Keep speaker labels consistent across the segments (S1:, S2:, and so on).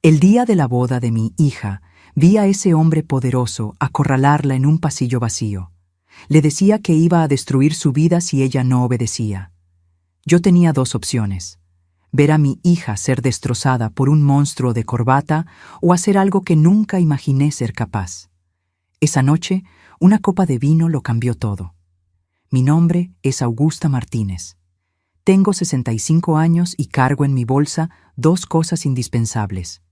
S1: El día de la boda de mi hija, vi a ese hombre poderoso acorralarla en un pasillo vacío. Le decía que iba a destruir su vida si ella no obedecía. Yo tenía dos opciones: ver a mi hija ser destrozada por un monstruo de corbata o hacer algo que nunca imaginé ser capaz. Esa noche, una copa de vino lo cambió todo. Mi nombre es Augusta Martínez. Tengo 65 años y cargo en mi bolsa dos cosas indispensables: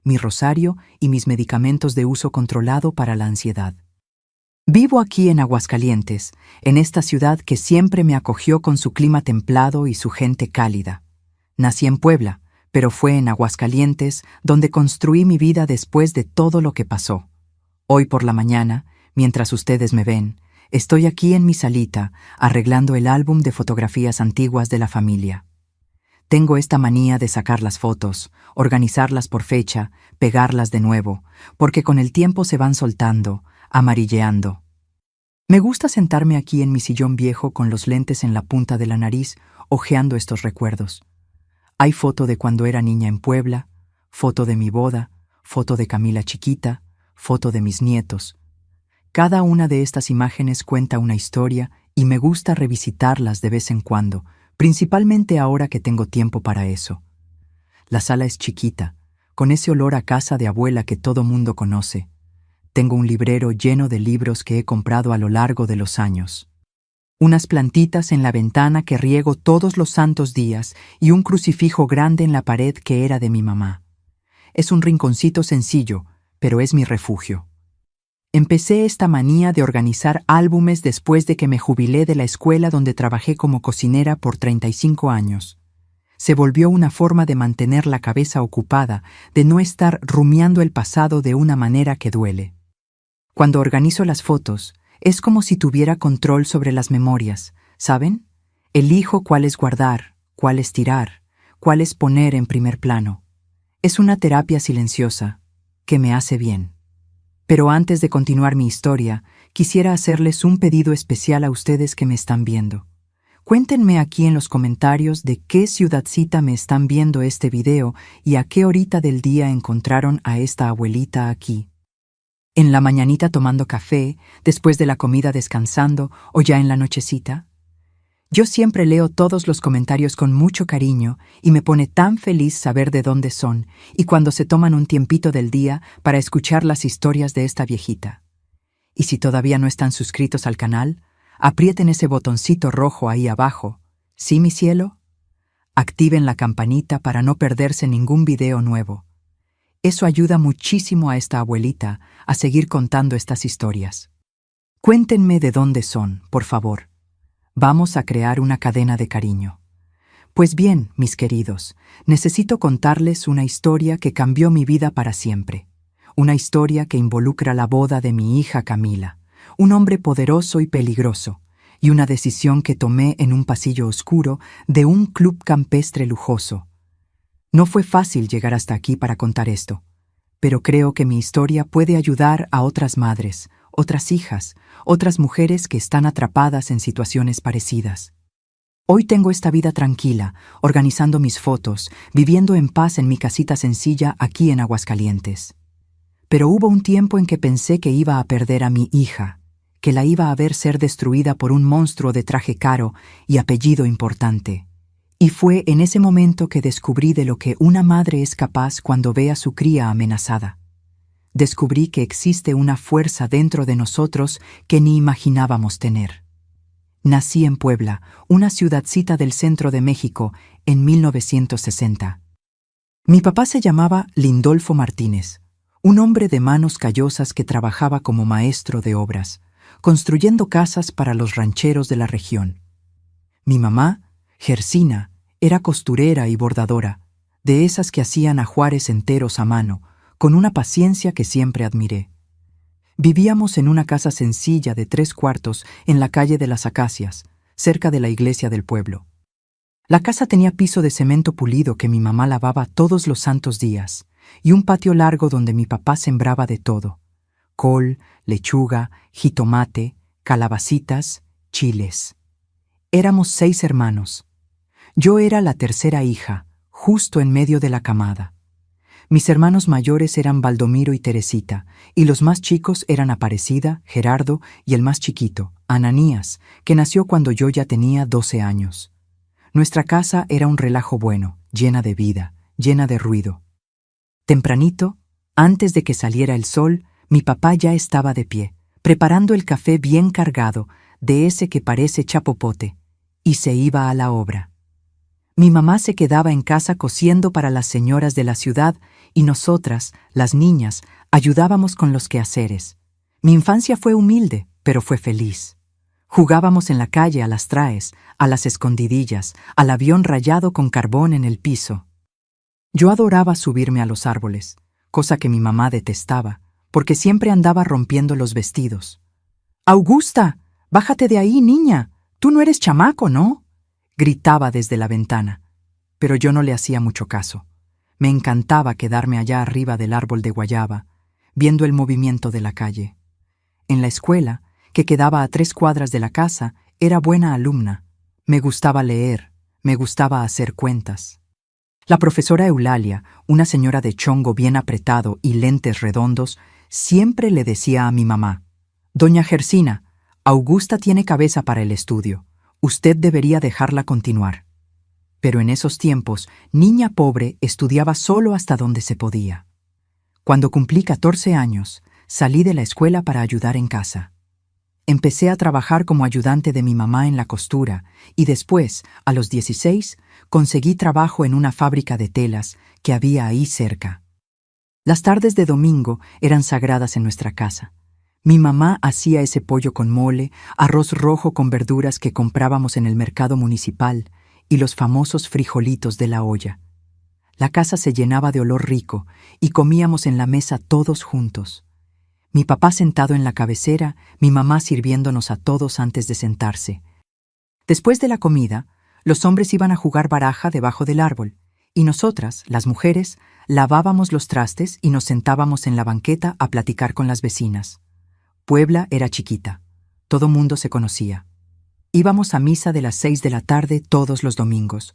S1: mi rosario y mis medicamentos de uso controlado para la ansiedad. Vivo aquí en Aguascalientes, en esta ciudad que siempre me acogió con su clima templado y su gente cálida. Nací en Puebla, pero fue en Aguascalientes donde construí mi vida después de todo lo que pasó. Hoy por la mañana, mientras ustedes me ven, estoy aquí en mi salita, arreglando el álbum de fotografías antiguas de la familia. Tengo esta manía de sacar las fotos, organizarlas por fecha, pegarlas de nuevo, porque con el tiempo se van soltando, amarilleando. Me gusta sentarme aquí en mi sillón viejo con los lentes en la punta de la nariz, hojeando estos recuerdos. Hay foto de cuando era niña en Puebla, foto de mi boda, foto de Camila chiquita, foto de mis nietos. Cada una de estas imágenes cuenta una historia y me gusta revisitarlas de vez en cuando, principalmente ahora que tengo tiempo para eso. La sala es chiquita, con ese olor a casa de abuela que todo mundo conoce. Tengo un librero lleno de libros que he comprado a lo largo de los años. Unas plantitas en la ventana que riego todos los santos días y un crucifijo grande en la pared que era de mi mamá. Es un rinconcito sencillo, pero es mi refugio. Empecé esta manía de organizar álbumes después de que me jubilé de la escuela donde trabajé como cocinera por 35 años. Se volvió una forma de mantener la cabeza ocupada, de no estar rumiando el pasado de una manera que duele. Cuando organizo las fotos, es como si tuviera control sobre las memorias, ¿saben? Elijo cuáles guardar, cuáles tirar, cuáles poner en primer plano. Es una terapia silenciosa, que me hace bien. Pero antes de continuar mi historia, quisiera hacerles un pedido especial a ustedes que me están viendo. Cuéntenme aquí en los comentarios de qué ciudadcita me están viendo este video y a qué horita del día encontraron a esta abuelita aquí. ¿En la mañanita tomando café, después de la comida descansando o ya en la nochecita? Yo siempre leo todos los comentarios con mucho cariño y me pone tan feliz saber de dónde son y cuando se toman un tiempito del día para escuchar las historias de esta viejita. Y si todavía no están suscritos al canal, aprieten ese botoncito rojo ahí abajo. ¿Sí, mi cielo? Activen la campanita para no perderse ningún video nuevo. Eso ayuda muchísimo a esta abuelita a seguir contando estas historias. Cuéntenme de dónde son, por favor. Vamos a crear una cadena de cariño. Pues bien, mis queridos, necesito contarles una historia que cambió mi vida para siempre. Una historia que involucra la boda de mi hija Camila, un hombre poderoso y peligroso, y una decisión que tomé en un pasillo oscuro de un club campestre lujoso. No fue fácil llegar hasta aquí para contar esto, pero creo que mi historia puede ayudar a otras madres, otras hijas, otras mujeres que están atrapadas en situaciones parecidas. Hoy tengo esta vida tranquila, organizando mis fotos, viviendo en paz en mi casita sencilla aquí en Aguascalientes. Pero hubo un tiempo en que pensé que iba a perder a mi hija, que la iba a ver ser destruida por un monstruo de traje caro y apellido importante. Y fue en ese momento que descubrí de lo que una madre es capaz cuando ve a su cría amenazada. Descubrí que existe una fuerza dentro de nosotros que ni imaginábamos tener. Nací en Puebla, una ciudadcita del centro de México, en 1960. Mi papá se llamaba Lindolfo Martínez, un hombre de manos callosas que trabajaba como maestro de obras, construyendo casas para los rancheros de la región. Mi mamá, Gersina, era costurera y bordadora, de esas que hacían ajuares enteros a mano, con una paciencia que siempre admiré. Vivíamos en una casa sencilla de 3 cuartos en la calle de las Acacias, cerca de la iglesia del pueblo. La casa tenía piso de cemento pulido que mi mamá lavaba todos los santos días, y un patio largo donde mi papá sembraba de todo: col, lechuga, jitomate, calabacitas, chiles. Éramos 6 hermanos. Yo era la tercera hija, justo en medio de la camada. Mis hermanos mayores eran Baldomiro y Teresita, y los más chicos eran Aparecida, Gerardo y el más chiquito, Ananías, que nació cuando yo ya tenía 12 años. Nuestra casa era un relajo bueno, llena de vida, llena de ruido. Tempranito, antes de que saliera el sol, mi papá ya estaba de pie, preparando el café bien cargado, de ese que parece chapopote, y se iba a la obra. Mi mamá se quedaba en casa cosiendo para las señoras de la ciudad y nosotras, las niñas, ayudábamos con los quehaceres. Mi infancia fue humilde, pero fue feliz. Jugábamos en la calle a las traes, a las escondidillas, al avión rayado con carbón en el piso. Yo adoraba subirme a los árboles, cosa que mi mamá detestaba, porque siempre andaba rompiendo los vestidos. «Augusta, bájate de ahí, niña. Tú no eres chamaco, ¿no?», gritaba desde la ventana. Pero yo no le hacía mucho caso. Me encantaba quedarme allá arriba del árbol de guayaba, viendo el movimiento de la calle. En la escuela, que quedaba a 3 cuadras de la casa, era buena alumna. Me gustaba leer, me gustaba hacer cuentas. La profesora Eulalia, una señora de chongo bien apretado y lentes redondos, siempre le decía a mi mamá: «Doña Gersina, Augusta tiene cabeza para el estudio. Usted debería dejarla continuar». Pero en esos tiempos, niña pobre estudiaba solo hasta donde se podía. Cuando cumplí 14 años, salí de la escuela para ayudar en casa. Empecé a trabajar como ayudante de mi mamá en la costura y después, a los 16, conseguí trabajo en una fábrica de telas que había ahí cerca. Las tardes de domingo eran sagradas en nuestra casa. Mi mamá hacía ese pollo con mole, arroz rojo con verduras que comprábamos en el mercado municipal y los famosos frijolitos de la olla. La casa se llenaba de olor rico y comíamos en la mesa todos juntos. Mi papá sentado en la cabecera, mi mamá sirviéndonos a todos antes de sentarse. Después de la comida, los hombres iban a jugar baraja debajo del árbol, y nosotras, las mujeres, lavábamos los trastes y nos sentábamos en la banqueta a platicar con las vecinas. Puebla era chiquita. Todo mundo se conocía. Íbamos a misa de las 6 de la tarde todos los domingos.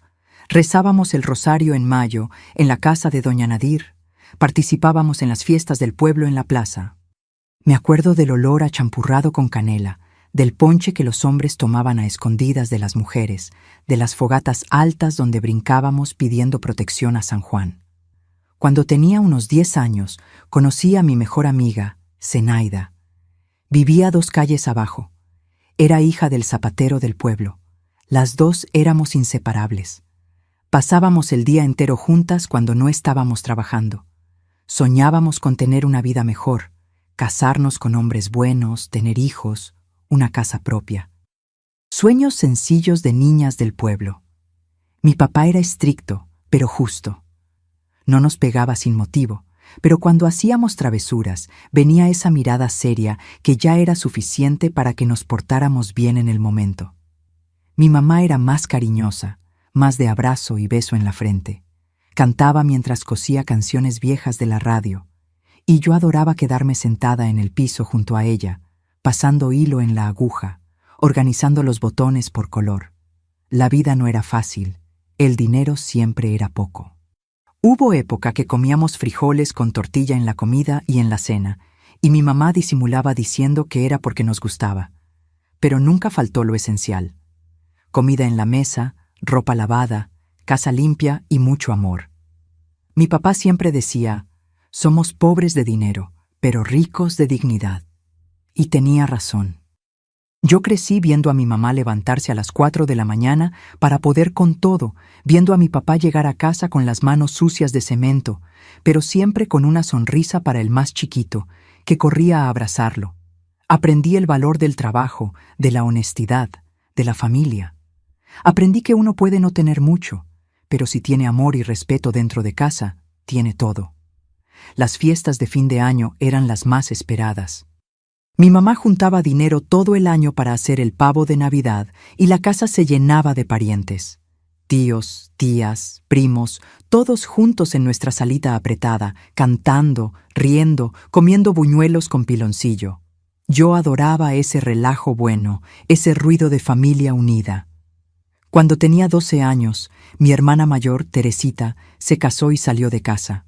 S1: Rezábamos el rosario en mayo en la casa de doña Nadir. Participábamos en las fiestas del pueblo en la plaza. Me acuerdo del olor a champurrado con canela, del ponche que los hombres tomaban a escondidas de las mujeres, de las fogatas altas donde brincábamos pidiendo protección a San Juan. Cuando tenía unos 10 años, conocí a mi mejor amiga, Zenaida. Vivía 2 calles abajo. Era hija del zapatero del pueblo. Las dos éramos inseparables. Pasábamos el día entero juntas cuando no estábamos trabajando. Soñábamos con tener una vida mejor, casarnos con hombres buenos, tener hijos, una casa propia. Sueños sencillos de niñas del pueblo. Mi papá era estricto, pero justo. No nos pegaba sin motivo, pero cuando hacíamos travesuras, venía esa mirada seria que ya era suficiente para que nos portáramos bien en el momento. Mi mamá era más cariñosa, más de abrazo y beso en la frente. Cantaba mientras cosía canciones viejas de la radio, y yo adoraba quedarme sentada en el piso junto a ella, pasando hilo en la aguja, organizando los botones por color. La vida no era fácil, el dinero siempre era poco. Hubo época que comíamos frijoles con tortilla en la comida y en la cena, y mi mamá disimulaba diciendo que era porque nos gustaba. Pero nunca faltó lo esencial: comida en la mesa, ropa lavada, casa limpia y mucho amor. Mi papá siempre decía: «Somos pobres de dinero, pero ricos de dignidad». Y tenía razón. Yo crecí viendo a mi mamá levantarse a las 4 de la mañana para poder con todo, viendo a mi papá llegar a casa con las manos sucias de cemento, pero siempre con una sonrisa para el más chiquito, que corría a abrazarlo. Aprendí el valor del trabajo, de la honestidad, de la familia. Aprendí que uno puede no tener mucho, pero si tiene amor y respeto dentro de casa, tiene todo. Las fiestas de fin de año eran las más esperadas. Mi mamá juntaba dinero todo el año para hacer el pavo de Navidad y la casa se llenaba de parientes. Tíos, tías, primos, todos juntos en nuestra salita apretada, cantando, riendo, comiendo buñuelos con piloncillo. Yo adoraba ese relajo bueno, ese ruido de familia unida. Cuando tenía 12 años, mi hermana mayor, Teresita, se casó y salió de casa.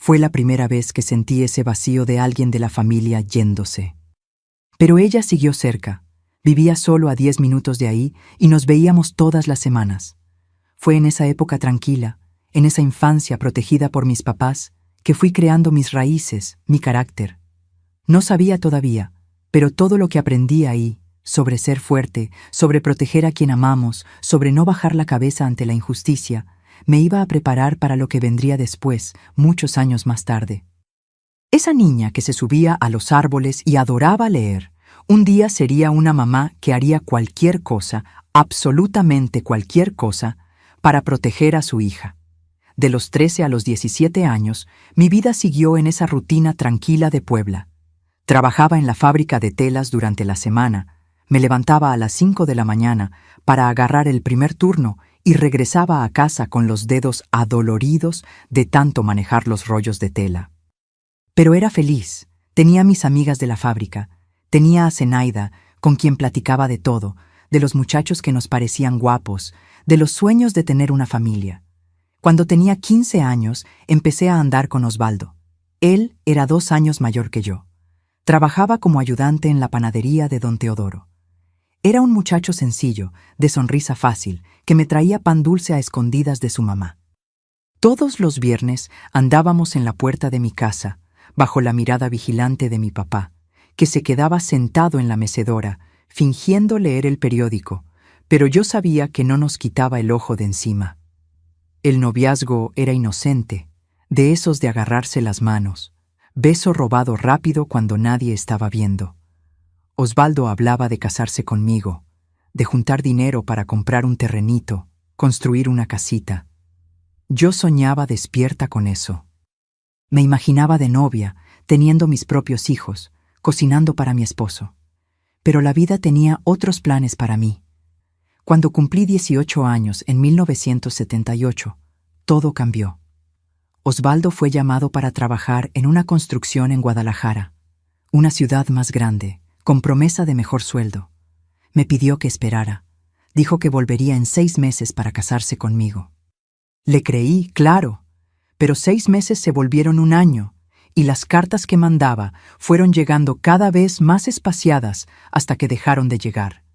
S1: Fue la primera vez que sentí ese vacío de alguien de la familia yéndose. Pero ella siguió cerca. Vivía solo a 10 minutos de ahí y nos veíamos todas las semanas. Fue en esa época tranquila, en esa infancia protegida por mis papás, que fui creando mis raíces, mi carácter. No sabía todavía, pero todo lo que aprendí ahí, sobre ser fuerte, sobre proteger a quien amamos, sobre no bajar la cabeza ante la injusticia, me iba a preparar para lo que vendría después, muchos años más tarde. Esa niña que se subía a los árboles y adoraba leer, un día sería una mamá que haría cualquier cosa, absolutamente cualquier cosa, para proteger a su hija. De los 13 a los 17 años, mi vida siguió en esa rutina tranquila de Puebla. Trabajaba en la fábrica de telas durante la semana, me levantaba a las 5 de la mañana para agarrar el primer turno y regresaba a casa con los dedos adoloridos de tanto manejar los rollos de tela. Pero era feliz, tenía mis amigas de la fábrica, tenía a Zenaida, con quien platicaba de todo, de los muchachos que nos parecían guapos, de los sueños de tener una familia. Cuando tenía 15 años, empecé a andar con Osvaldo. Él era 2 años mayor que yo. Trabajaba como ayudante en la panadería de don Teodoro. Era un muchacho sencillo, de sonrisa fácil, que me traía pan dulce a escondidas de su mamá. Todos los viernes andábamos en la puerta de mi casa, bajo la mirada vigilante de mi papá, que se quedaba sentado en la mecedora, fingiendo leer el periódico, pero yo sabía que no nos quitaba el ojo de encima. El noviazgo era inocente, de esos de agarrarse las manos, beso robado rápido cuando nadie estaba viendo. Osvaldo hablaba de casarse conmigo, de juntar dinero para comprar un terrenito, construir una casita. Yo soñaba despierta con eso. Me imaginaba de novia, teniendo mis propios hijos, cocinando para mi esposo. Pero la vida tenía otros planes para mí. Cuando cumplí 18 años, en 1978, todo cambió. Osvaldo fue llamado para trabajar en una construcción en Guadalajara, una ciudad más grande, con promesa de mejor sueldo. Me pidió que esperara. Dijo que volvería en 6 meses para casarse conmigo. Le creí, claro, pero 6 meses se volvieron 1 año, y las cartas que mandaba fueron llegando cada vez más espaciadas hasta que dejaron de llegar.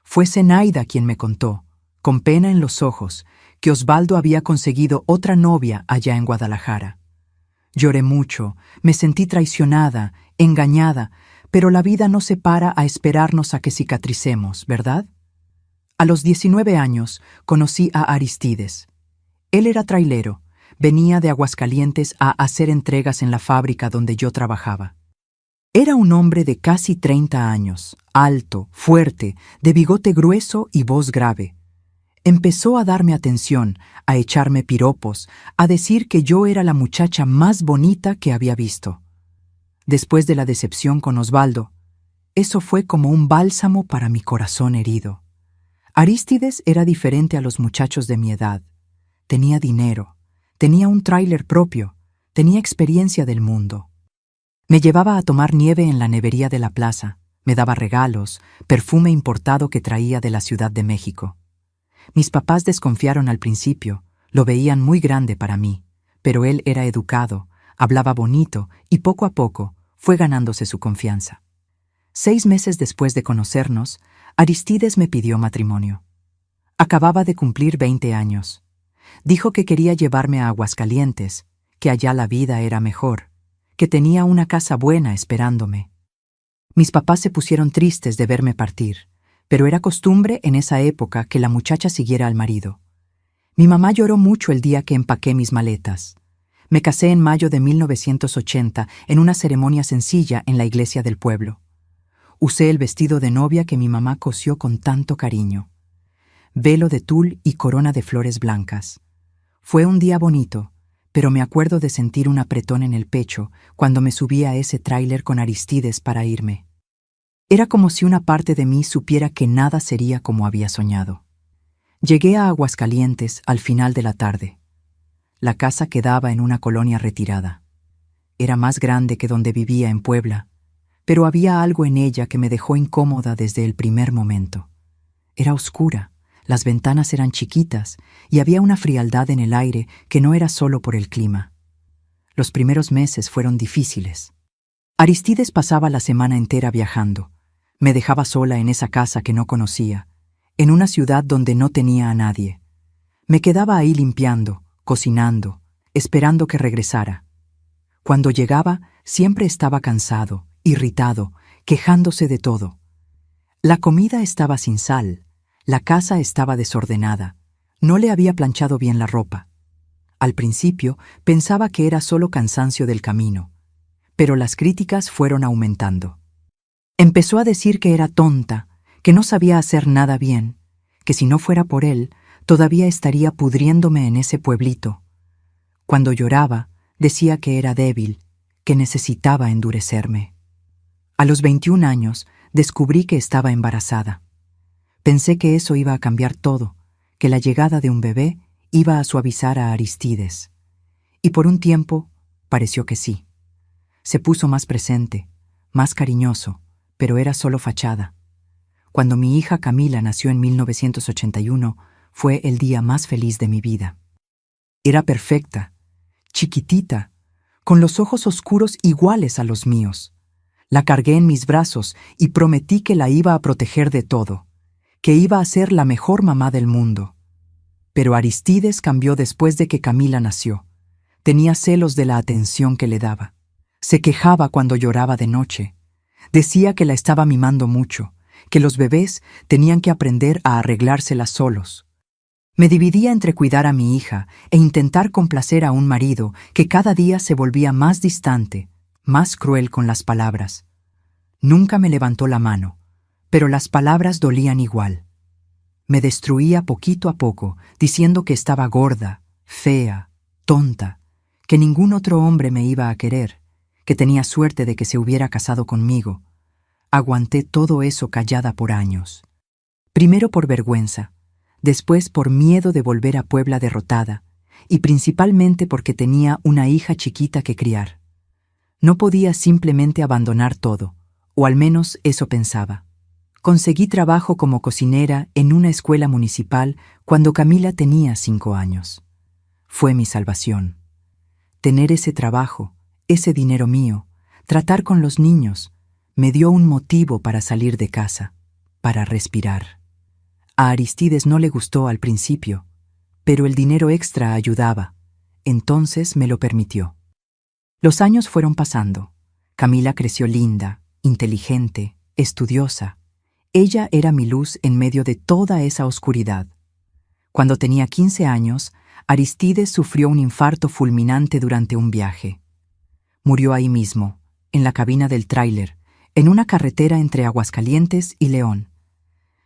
S1: Fue Zenaida quien me contó, con pena en los ojos, que Osvaldo había conseguido otra novia allá en Guadalajara. Lloré mucho, me sentí traicionada, engañada, pero la vida no se para a esperarnos a que cicatricemos, ¿verdad? A los 19 años conocí a Aristides. Él era trailero, venía de Aguascalientes a hacer entregas en la fábrica donde yo trabajaba. Era un hombre de casi 30 años, alto, fuerte, de bigote grueso y voz grave. Empezó a darme atención, a echarme piropos, a decir que yo era la muchacha más bonita que había visto. Después de la decepción con Osvaldo, eso fue como un bálsamo para mi corazón herido. Arístides era diferente a los muchachos de mi edad. Tenía dinero, tenía un tráiler propio, tenía experiencia del mundo. Me llevaba a tomar nieve en la nevería de la plaza, me daba regalos, perfume importado que traía de la Ciudad de México. Mis papás desconfiaron al principio, lo veían muy grande para mí, pero él era educado, hablaba bonito y poco a poco fue ganándose su confianza. 6 meses después de conocernos, Aristides me pidió matrimonio. Acababa de cumplir 20 años. Dijo que quería llevarme a Aguascalientes, que allá la vida era mejor, que tenía una casa buena esperándome. Mis papás se pusieron tristes de verme partir, pero era costumbre en esa época que la muchacha siguiera al marido. Mi mamá lloró mucho el día que empaqué mis maletas. Me casé en mayo de 1980 en una ceremonia sencilla en la iglesia del pueblo. Usé el vestido de novia que mi mamá cosió con tanto cariño. Velo de tul y corona de flores blancas. Fue un día bonito, pero me acuerdo de sentir un apretón en el pecho cuando me subí a ese tráiler con Aristides para irme. Era como si una parte de mí supiera que nada sería como había soñado. Llegué a Aguascalientes al final de la tarde. La casa quedaba en una colonia retirada. Era más grande que donde vivía en Puebla, pero había algo en ella que me dejó incómoda desde el primer momento. Era oscura, las ventanas eran chiquitas y había una frialdad en el aire que no era solo por el clima. Los primeros meses fueron difíciles. Aristides pasaba la semana entera viajando. Me dejaba sola en esa casa que no conocía, en una ciudad donde no tenía a nadie. Me quedaba ahí limpiando, cocinando, esperando que regresara. Cuando llegaba, siempre estaba cansado, irritado, quejándose de todo. La comida estaba sin sal, la casa estaba desordenada, no le había planchado bien la ropa. Al principio pensaba que era solo cansancio del camino, pero las críticas fueron aumentando. Empezó a decir que era tonta, que no sabía hacer nada bien, que si no fuera por él, todavía estaría pudriéndome en ese pueblito. Cuando lloraba, decía que era débil, que necesitaba endurecerme. A los 21 años, descubrí que estaba embarazada. Pensé que eso iba a cambiar todo, que la llegada de un bebé iba a suavizar a Aristides. Y por un tiempo, pareció que sí. Se puso más presente, más cariñoso, pero era solo fachada. Cuando mi hija Camila nació en 1981, fue el día más feliz de mi vida. Era perfecta, chiquitita, con los ojos oscuros iguales a los míos. La cargué en mis brazos y prometí que la iba a proteger de todo, que iba a ser la mejor mamá del mundo. Pero Aristides cambió después de que Camila nació. Tenía celos de la atención que le daba. Se quejaba cuando lloraba de noche. Decía que la estaba mimando mucho, que los bebés tenían que aprender a arreglárselas solos. Me dividía entre cuidar a mi hija e intentar complacer a un marido que cada día se volvía más distante, más cruel con las palabras. Nunca me levantó la mano, pero las palabras dolían igual. Me destruía poquito a poco, diciendo que estaba gorda, fea, tonta, que ningún otro hombre me iba a querer, que tenía suerte de que se hubiera casado conmigo. Aguanté todo eso callada por años. Primero por vergüenza, después por miedo de volver a Puebla derrotada, y principalmente porque tenía una hija chiquita que criar. No podía simplemente abandonar todo, o al menos eso pensaba. Conseguí trabajo como cocinera en una escuela municipal cuando Camila tenía 5 años. Fue mi salvación. Tener ese trabajo, ese dinero mío, tratar con los niños, me dio un motivo para salir de casa, para respirar. A Aristides no le gustó al principio, pero el dinero extra ayudaba, entonces me lo permitió. Los años fueron pasando. Camila creció linda, inteligente, estudiosa. Ella era mi luz en medio de toda esa oscuridad. Cuando tenía 15 años, Aristides sufrió un infarto fulminante durante un viaje. Murió ahí mismo, en la cabina del tráiler, en una carretera entre Aguascalientes y León.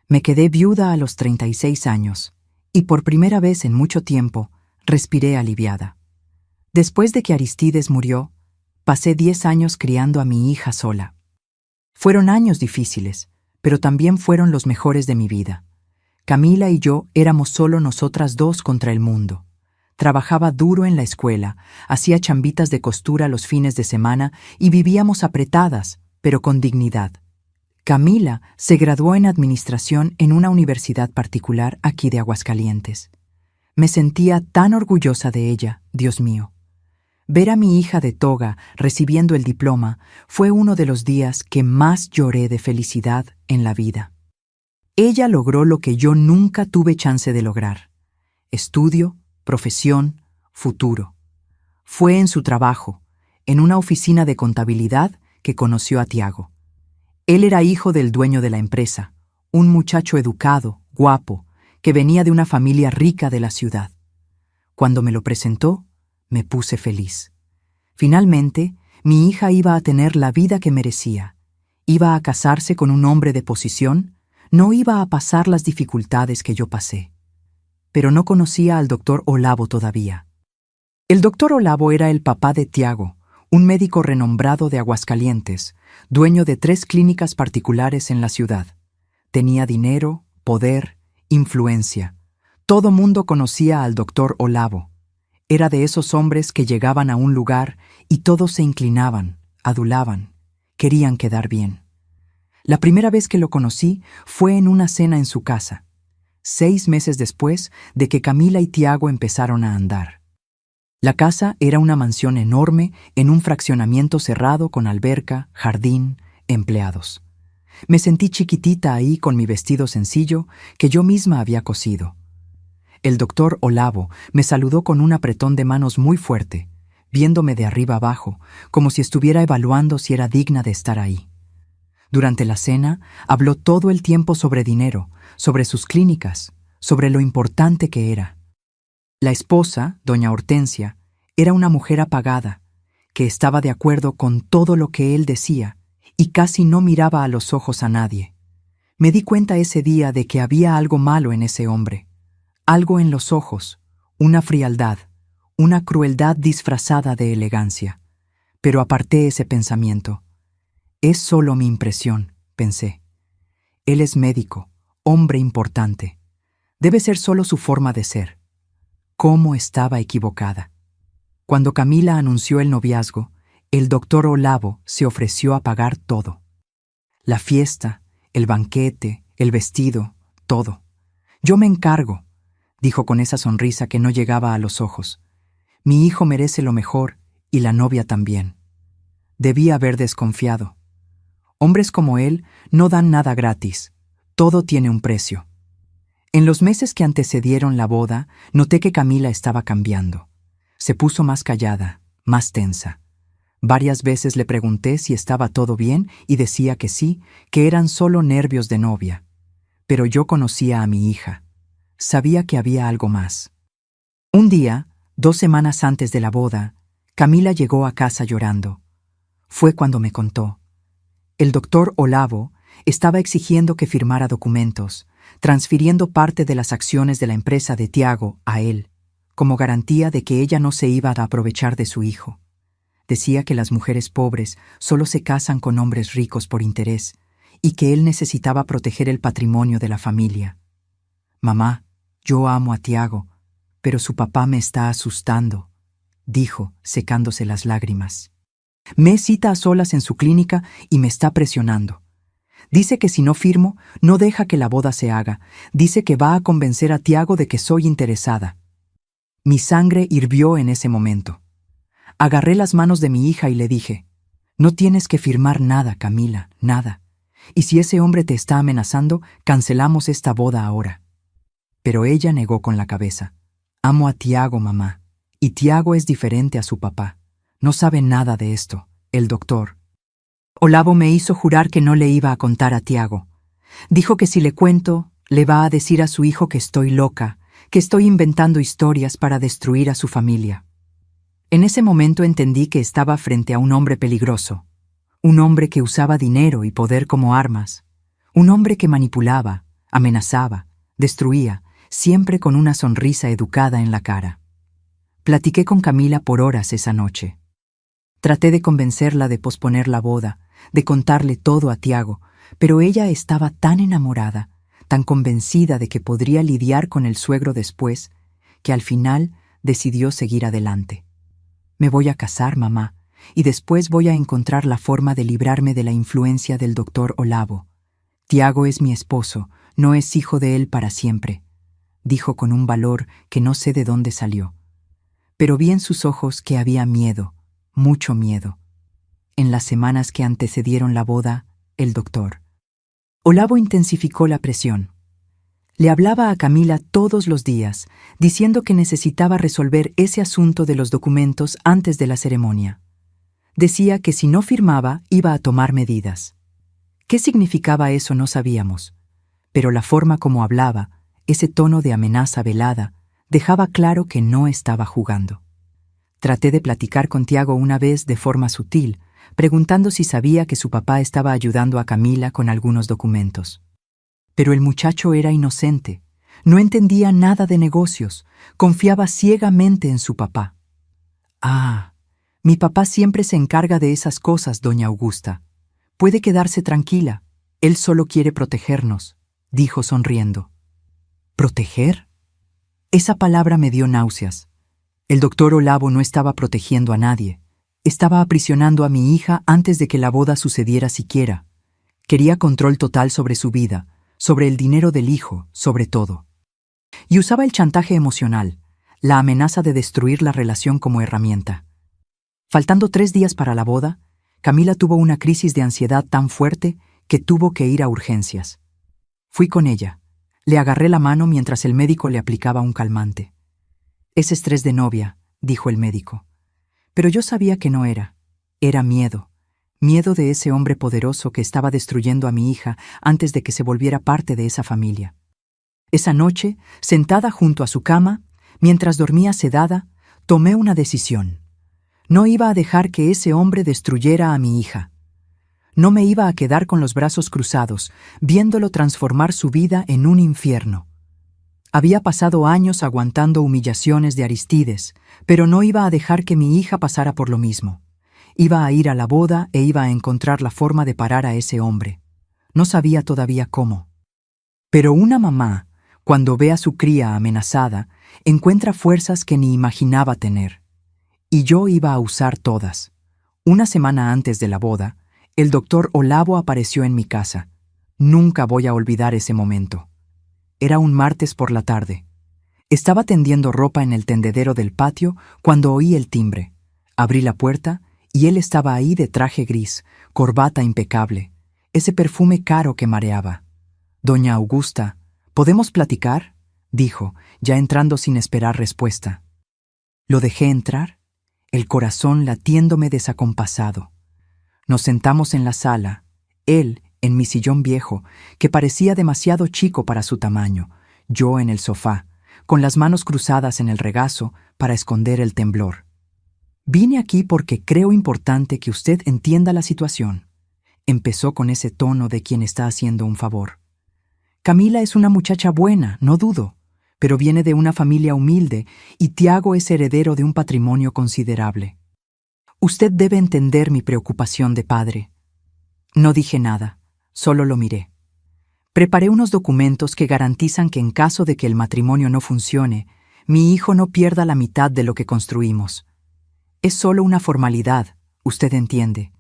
S1: Me quedé viuda a los 36 años, y por primera vez en mucho tiempo, respiré aliviada. Después de que Aristides murió, pasé 10 años criando a mi hija sola. Fueron años difíciles, pero también fueron los mejores de mi vida. Camila y yo éramos solo nosotras dos contra el mundo. Trabajaba duro en la escuela, hacía chambitas de costura los fines de semana y vivíamos apretadas, pero con dignidad. Camila se graduó en administración en una universidad particular aquí de Aguascalientes. Me sentía tan orgullosa de ella, Dios mío. Ver a mi hija de toga recibiendo el diploma fue uno de los días que más lloré de felicidad en la vida. Ella logró lo que yo nunca tuve chance de lograr: estudio, profesión, futuro. Fue en su trabajo, en una oficina de contabilidad, que conoció a Tiago. Él era hijo del dueño de la empresa, un muchacho educado, guapo, que venía de una familia rica de la ciudad. Cuando me lo presentó, me puse feliz. Finalmente, mi hija iba a tener la vida que merecía. Iba a casarse con un hombre de posición, no iba a pasar las dificultades que yo pasé. Pero no conocía al doctor Olavo todavía. El doctor Olavo era el papá de Tiago, un médico renombrado de Aguascalientes, dueño de 3 clínicas particulares en la ciudad. Tenía dinero, poder, influencia. Todo mundo conocía al doctor Olavo. Era de esos hombres que llegaban a un lugar y todos se inclinaban, adulaban, querían quedar bien. La primera vez que lo conocí fue en una cena en su casa, 6 meses después de que Camila y Tiago empezaron a andar. La casa era una mansión enorme en un fraccionamiento cerrado con alberca, jardín, empleados. Me sentí chiquitita ahí con mi vestido sencillo que yo misma había cosido. El doctor Olavo me saludó con un apretón de manos muy fuerte, viéndome de arriba abajo, como si estuviera evaluando si era digna de estar ahí. Durante la cena, habló todo el tiempo sobre dinero, sobre sus clínicas, sobre lo importante que era. La esposa, doña Hortensia, era una mujer apagada, que estaba de acuerdo con todo lo que él decía y casi no miraba a los ojos a nadie. Me di cuenta ese día de que había algo malo en ese hombre, algo en los ojos, una frialdad, una crueldad disfrazada de elegancia. Pero aparté ese pensamiento. Es solo mi impresión, pensé. Él es médico, hombre importante. Debe ser solo su forma de ser. ¿Cómo estaba equivocada? Cuando Camila anunció el noviazgo, el doctor Olavo se ofreció a pagar todo. La fiesta, el banquete, el vestido, todo. Yo me encargo, dijo con esa sonrisa que no llegaba a los ojos. Mi hijo merece lo mejor y la novia también. Debí haber desconfiado. Hombres como él no dan nada gratis. Todo tiene un precio. En los meses que antecedieron la boda, noté que Camila estaba cambiando. Se puso más callada, más tensa. Varias veces le pregunté si estaba todo bien y decía que sí, que eran solo nervios de novia. Pero yo conocía a mi hija. Sabía que había algo más. Un día, 2 semanas antes de la boda, Camila llegó a casa llorando. Fue cuando me contó. El doctor Olavo estaba exigiendo que firmara documentos, transfiriendo parte de las acciones de la empresa de Tiago a él, como garantía de que ella no se iba a aprovechar de su hijo. Decía que las mujeres pobres solo se casan con hombres ricos por interés y que él necesitaba proteger el patrimonio de la familia. Mamá, yo amo a Tiago, pero su papá me está asustando, dijo, secándose las lágrimas. Me cita a solas en su clínica y me está presionando. Dice que si no firmo, no deja que la boda se haga. Dice que va a convencer a Tiago de que soy interesada. Mi sangre hirvió en ese momento. Agarré las manos de mi hija y le dije, no tienes que firmar nada, Camila, nada. Y si ese hombre te está amenazando, cancelamos esta boda ahora. Pero ella negó con la cabeza. Amo a Tiago, mamá, y Tiago es diferente a su papá. No sabe nada de esto, el doctor. Olavo me hizo jurar que no le iba a contar a Tiago. Dijo que si le cuento, le va a decir a su hijo que estoy loca, que estoy inventando historias para destruir a su familia. En ese momento entendí que estaba frente a un hombre peligroso, un hombre que usaba dinero y poder como armas, un hombre que manipulaba, amenazaba, destruía, siempre con una sonrisa educada en la cara. Platiqué con Camila por horas esa noche. Traté de convencerla de posponer la boda, de contarle todo a Tiago, pero ella estaba tan enamorada, tan convencida de que podría lidiar con el suegro después, que al final decidió seguir adelante. Me voy a casar, mamá, y después voy a encontrar la forma de librarme de la influencia del doctor Olavo. Tiago es mi esposo, no es hijo de él para siempre, dijo con un valor que no sé de dónde salió. Pero vi en sus ojos que había miedo, mucho miedo. En las semanas que antecedieron la boda, el doctor Olavo intensificó la presión. Le hablaba a Camila todos los días, diciendo que necesitaba resolver ese asunto de los documentos antes de la ceremonia. Decía que si no firmaba, iba a tomar medidas. ¿Qué significaba eso? No sabíamos. Pero la forma como hablaba, ese tono de amenaza velada, dejaba claro que no estaba jugando. Traté de platicar con Tiago una vez de forma sutil, preguntando si sabía que su papá estaba ayudando a Camila con algunos documentos. Pero el muchacho era inocente, no entendía nada de negocios, confiaba ciegamente en su papá. Ah, mi papá siempre se encarga de esas cosas, doña Augusta. Puede quedarse tranquila, él solo quiere protegernos, dijo sonriendo. ¿Proteger? Esa palabra me dio náuseas. El doctor Olavo no estaba protegiendo a nadie. Estaba aprisionando a mi hija antes de que la boda sucediera siquiera. Quería control total sobre su vida, sobre el dinero del hijo, sobre todo. Y usaba el chantaje emocional, la amenaza de destruir la relación como herramienta. Faltando 3 días para la boda, Camila tuvo una crisis de ansiedad tan fuerte que tuvo que ir a urgencias. Fui con ella. Le agarré la mano mientras el médico le aplicaba un calmante. «Es estrés de novia», dijo el médico. Pero yo sabía que no era. Era miedo. Miedo de ese hombre poderoso que estaba destruyendo a mi hija antes de que se volviera parte de esa familia. Esa noche, sentada junto a su cama, mientras dormía sedada, tomé una decisión. No iba a dejar que ese hombre destruyera a mi hija. No me iba a quedar con los brazos cruzados, viéndolo transformar su vida en un infierno. Había pasado años aguantando humillaciones de Aristides, pero no iba a dejar que mi hija pasara por lo mismo. Iba a ir a la boda e iba a encontrar la forma de parar a ese hombre. No sabía todavía cómo. Pero una mamá, cuando ve a su cría amenazada, encuentra fuerzas que ni imaginaba tener. Y yo iba a usar todas. Una semana antes de la boda, el doctor Olavo apareció en mi casa. Nunca voy a olvidar ese momento. Era un martes por la tarde. Estaba tendiendo ropa en el tendedero del patio cuando oí el timbre. Abrí la puerta y él estaba ahí de traje gris, corbata impecable, ese perfume caro que mareaba. «Doña Augusta, ¿podemos platicar?», dijo, ya entrando sin esperar respuesta. Lo dejé entrar, el corazón latiéndome desacompasado. Nos sentamos en la sala, él en mi sillón viejo, que parecía demasiado chico para su tamaño, yo en el sofá, con las manos cruzadas en el regazo para esconder el temblor. «Vine aquí porque creo importante que usted entienda la situación», empezó con ese tono de quien está haciendo un favor. «Camila es una muchacha buena, no dudo, pero viene de una familia humilde y Tiago es heredero de un patrimonio considerable. Usted debe entender mi preocupación de padre». No dije nada, solo lo miré. Preparé unos documentos que garantizan que en caso de que el matrimonio no funcione, mi hijo no pierda la mitad de lo que construimos. Es solo una formalidad, usted entiende.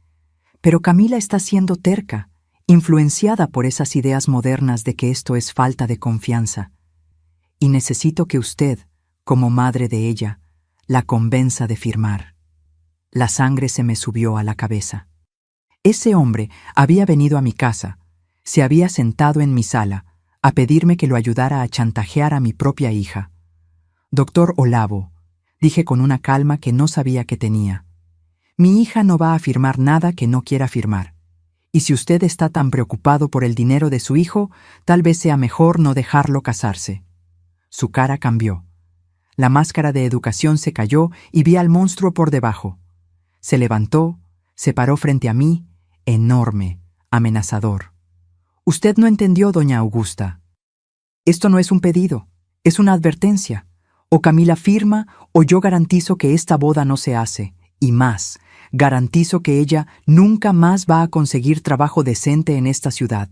S1: Pero Camila está siendo terca, influenciada por esas ideas modernas de que esto es falta de confianza. Y necesito que usted, como madre de ella, la convenza de firmar. La sangre se me subió a la cabeza. Ese hombre había venido a mi casa, se había sentado en mi sala, a pedirme que lo ayudara a chantajear a mi propia hija. «Doctor Olavo», dije con una calma que no sabía que tenía, «mi hija no va a firmar nada que no quiera firmar. Y si usted está tan preocupado por el dinero de su hijo, tal vez sea mejor no dejarlo casarse». Su cara cambió. La máscara de educación se cayó y vi al monstruo por debajo. Se levantó, se paró frente a mí, enorme, amenazador. «Usted no entendió, doña Augusta. Esto no es un pedido, es una advertencia. O Camila firma o yo garantizo que esta boda no se hace, y más, garantizo que ella nunca más va a conseguir trabajo decente en esta ciudad.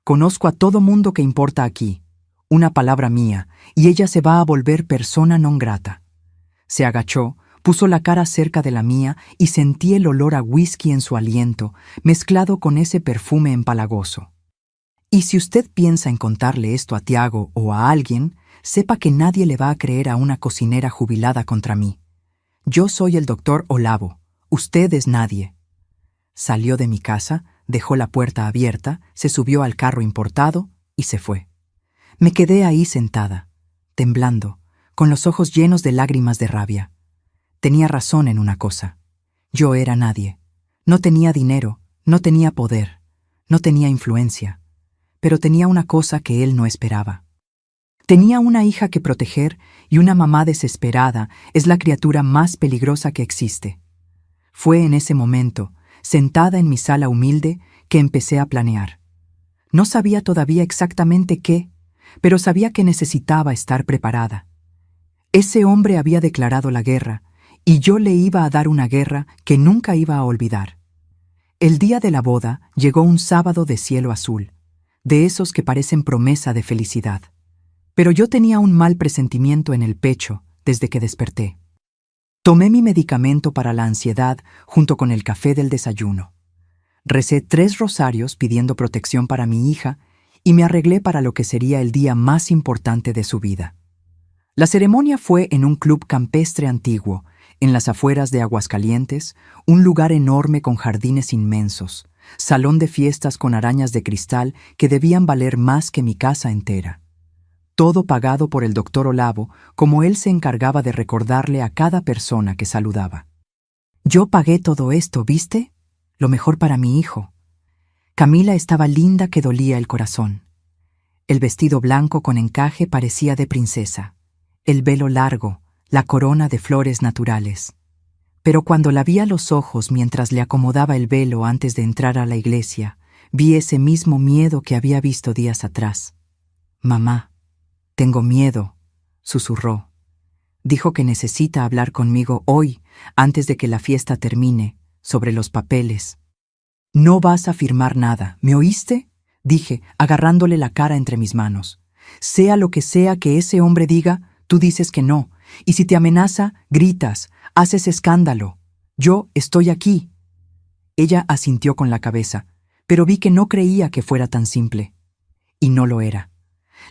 S1: Conozco a todo mundo que importa aquí. Una palabra mía, y ella se va a volver persona non grata». Se agachó, puso la cara cerca de la mía y sentí el olor a whisky en su aliento, mezclado con ese perfume empalagoso. «Y si usted piensa en contarle esto a Tiago o a alguien, sepa que nadie le va a creer a una cocinera jubilada contra mí. Yo soy el doctor Olavo, usted es nadie». Salió de mi casa, dejó la puerta abierta, se subió al carro importado y se fue. Me quedé ahí sentada, temblando, con los ojos llenos de lágrimas de rabia. Tenía razón en una cosa. Yo era nadie. No tenía dinero, no tenía poder, no tenía influencia. Pero tenía una cosa que él no esperaba. Tenía una hija que proteger y una mamá desesperada es la criatura más peligrosa que existe. Fue en ese momento, sentada en mi sala humilde, que empecé a planear. No sabía todavía exactamente qué, pero sabía que necesitaba estar preparada. Ese hombre había declarado la guerra, y yo le iba a dar una guerra que nunca iba a olvidar. El día de la boda llegó un sábado de cielo azul, de esos que parecen promesa de felicidad. Pero yo tenía un mal presentimiento en el pecho desde que desperté. Tomé mi medicamento para la ansiedad junto con el café del desayuno. Recé 3 rosarios pidiendo protección para mi hija y me arreglé para lo que sería el día más importante de su vida. La ceremonia fue en un club campestre antiguo, en las afueras de Aguascalientes, un lugar enorme con jardines inmensos, salón de fiestas con arañas de cristal que debían valer más que mi casa entera. Todo pagado por el doctor Olavo, como él se encargaba de recordarle a cada persona que saludaba. Yo pagué todo esto, ¿viste? Lo mejor para mi hijo. Camila estaba linda que dolía el corazón. El vestido blanco con encaje parecía de princesa, el velo largo, la corona de flores naturales. Pero cuando la vi a los ojos mientras le acomodaba el velo antes de entrar a la iglesia, vi ese mismo miedo que había visto días atrás. «Mamá, tengo miedo», susurró. Dijo que necesita hablar conmigo hoy, antes de que la fiesta termine, sobre los papeles. «No vas a firmar nada, ¿me oíste?», dije, agarrándole la cara entre mis manos. «Sea lo que sea que ese hombre diga, tú dices que no, y si te amenaza, gritas, haces escándalo. Yo estoy aquí». Ella asintió con la cabeza, pero vi que no creía que fuera tan simple. Y no lo era.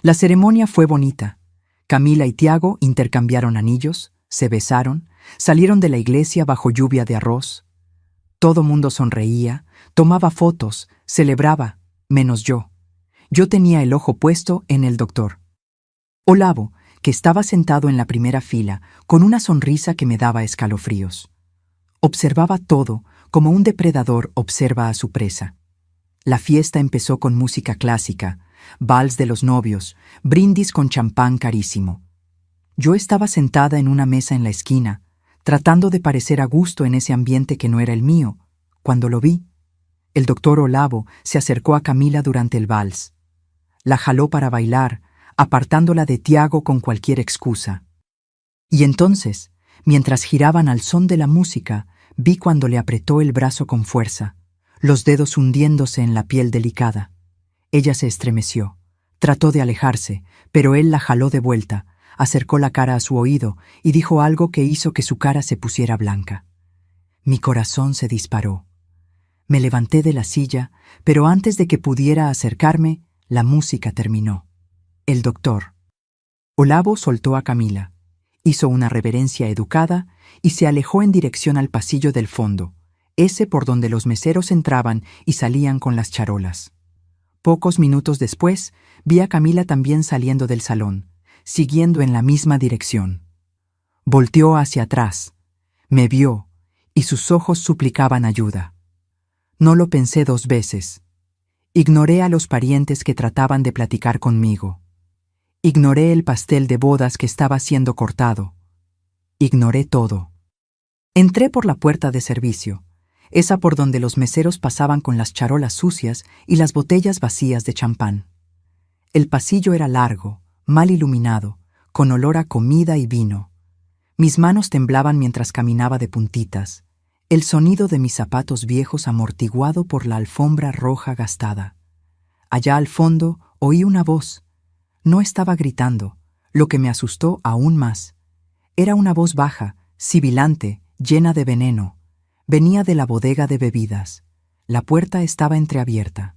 S1: La ceremonia fue bonita. Camila y Tiago intercambiaron anillos, se besaron, salieron de la iglesia bajo lluvia de arroz. Todo mundo sonreía, tomaba fotos, celebraba, menos yo. Yo tenía el ojo puesto en el doctor Olavo, que estaba sentado en la primera fila, con una sonrisa que me daba escalofríos. Observaba todo como un depredador observa a su presa. La fiesta empezó con música clásica, vals de los novios, brindis con champán carísimo. Yo estaba sentada en una mesa en la esquina, tratando de parecer a gusto en ese ambiente que no era el mío, cuando lo vi. El doctor Olavo se acercó a Camila durante el vals. La jaló para bailar, apartándola de Tiago con cualquier excusa. Y entonces, mientras giraban al son de la música, vi cuando le apretó el brazo con fuerza, los dedos hundiéndose en la piel delicada. Ella se estremeció, trató de alejarse, pero él la jaló de vuelta, acercó la cara a su oído y dijo algo que hizo que su cara se pusiera blanca. Mi corazón se disparó. Me levanté de la silla, pero antes de que pudiera acercarme, la música terminó. El doctor Olavo soltó a Camila, hizo una reverencia educada y se alejó en dirección al pasillo del fondo, ese por donde los meseros entraban y salían con las charolas. Pocos minutos después, vi a Camila también saliendo del salón, siguiendo en la misma dirección. Volteó hacia atrás, me vio, y sus ojos suplicaban ayuda. No lo pensé 2 veces. Ignoré a los parientes que trataban de platicar conmigo. Ignoré el pastel de bodas que estaba siendo cortado. Ignoré todo. Entré por la puerta de servicio, esa por donde los meseros pasaban con las charolas sucias y las botellas vacías de champán. El pasillo era largo, mal iluminado, con olor a comida y vino. Mis manos temblaban mientras caminaba de puntitas, el sonido de mis zapatos viejos amortiguado por la alfombra roja gastada. Allá al fondo oí una voz. No estaba gritando, lo que me asustó aún más. Era una voz baja, sibilante, llena de veneno. Venía de la bodega de bebidas. La puerta estaba entreabierta.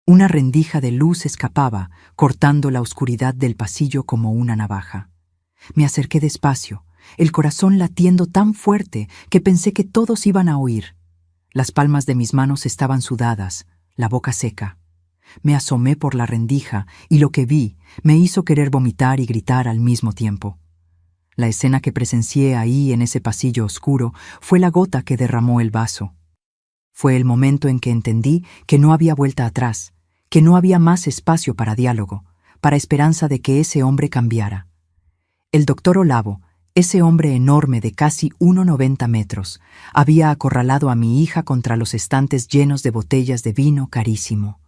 S1: Una rendija de luz escapaba, cortando la oscuridad del pasillo como una navaja. Me acerqué despacio, el corazón latiendo tan fuerte que pensé que todos iban a oír. Las palmas de mis manos estaban sudadas, la boca seca. Me asomé por la rendija y lo que vi me hizo querer vomitar y gritar al mismo tiempo. La escena que presencié ahí en ese pasillo oscuro fue la gota que derramó el vaso. Fue el momento en que entendí que no había vuelta atrás, que no había más espacio para diálogo, para esperanza de que ese hombre cambiara. El doctor Olavo, ese hombre enorme de casi 1,90 metros, había acorralado a mi hija contra los estantes llenos de botellas de vino carísimo.